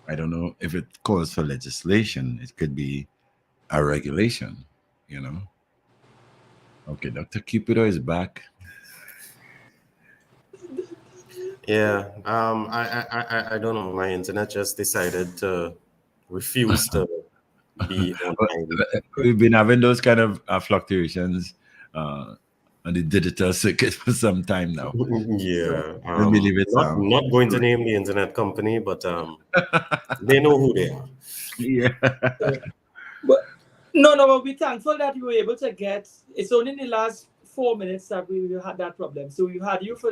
I don't know if it calls for legislation. It could be a regulation, Okay, Dr. Cupido is back. Yeah, I don't know. My internet just decided to refuse to be online. We've been having those kind of fluctuations on the digital circuit for some time now. Yeah, I believe it's not going to name the internet company, but they know who they are. Yeah. But No, but we're thankful that we were able to get. It's only in the last 4 minutes that we had that problem. So we had you for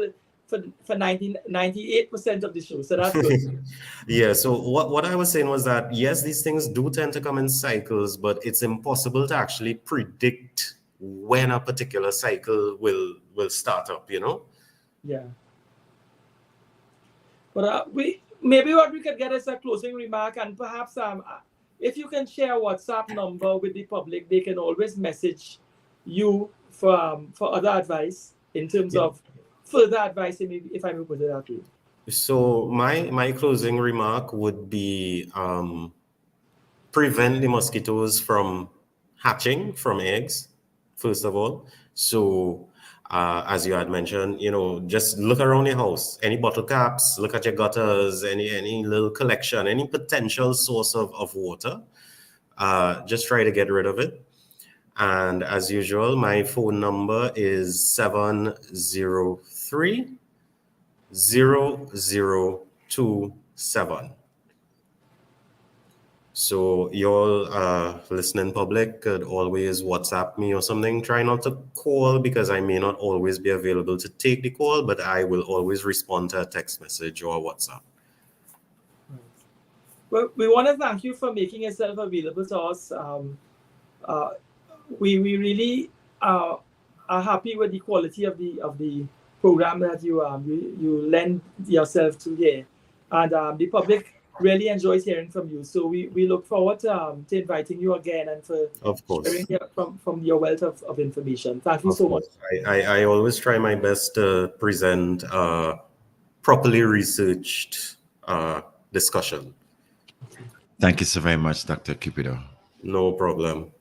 98% of the show. So that's good. Yeah, so what I was saying was that yes, these things do tend to come in cycles, but it's impossible to actually predict when a particular cycle will start up, you know? Yeah. But maybe what we could get is a closing remark, and perhaps if you can share a WhatsApp number with the public, they can always message you for other advice in terms of further advice, if I may put it that way. So my closing remark would be prevent the mosquitoes from hatching from eggs, first of all. So as you had mentioned, you know, just look around your house, any bottle caps, look at your gutters, any little collection, any potential source of water. Just try to get rid of it. And as usual, my phone number is 703-0027. So your listening public could always WhatsApp me or something. Try not to call because I may not always be available to take the call, but I will always respond to a text message or WhatsApp. Well, we want to thank you for making yourself available to us. We really are happy with the quality of the program that you lend yourself to here, and the public really enjoys hearing from you. So we look forward to inviting you again and for sharing from your wealth of information. Thank you so much. I always try my best to present properly researched discussion. Thank you so very much, Dr. Cupido. No problem.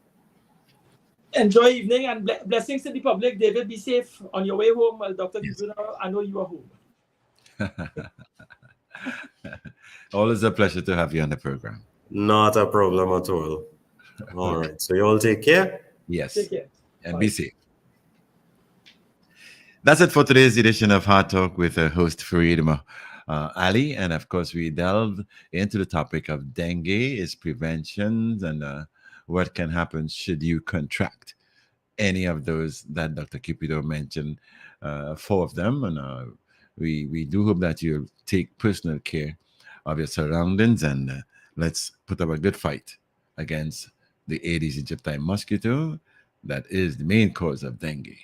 Enjoy evening and blessings to the public. David, be safe on your way home. Well, Dr. Cupido, I know you are home. Always a pleasure to have you on the program. Not a problem at all. All right. So you all take care. Yes. Take care. And Bye. be safe. That's it for today's edition of Hard Talk with host Fareed Ali. And of course, we delved into the topic of dengue, its prevention, and what can happen should you contract any of those that Dr. Cupido mentioned, 4 of them. And we do hope that you'll take personal care of your surroundings, and let's put up a good fight against the Aedes aegypti mosquito that is the main cause of dengue.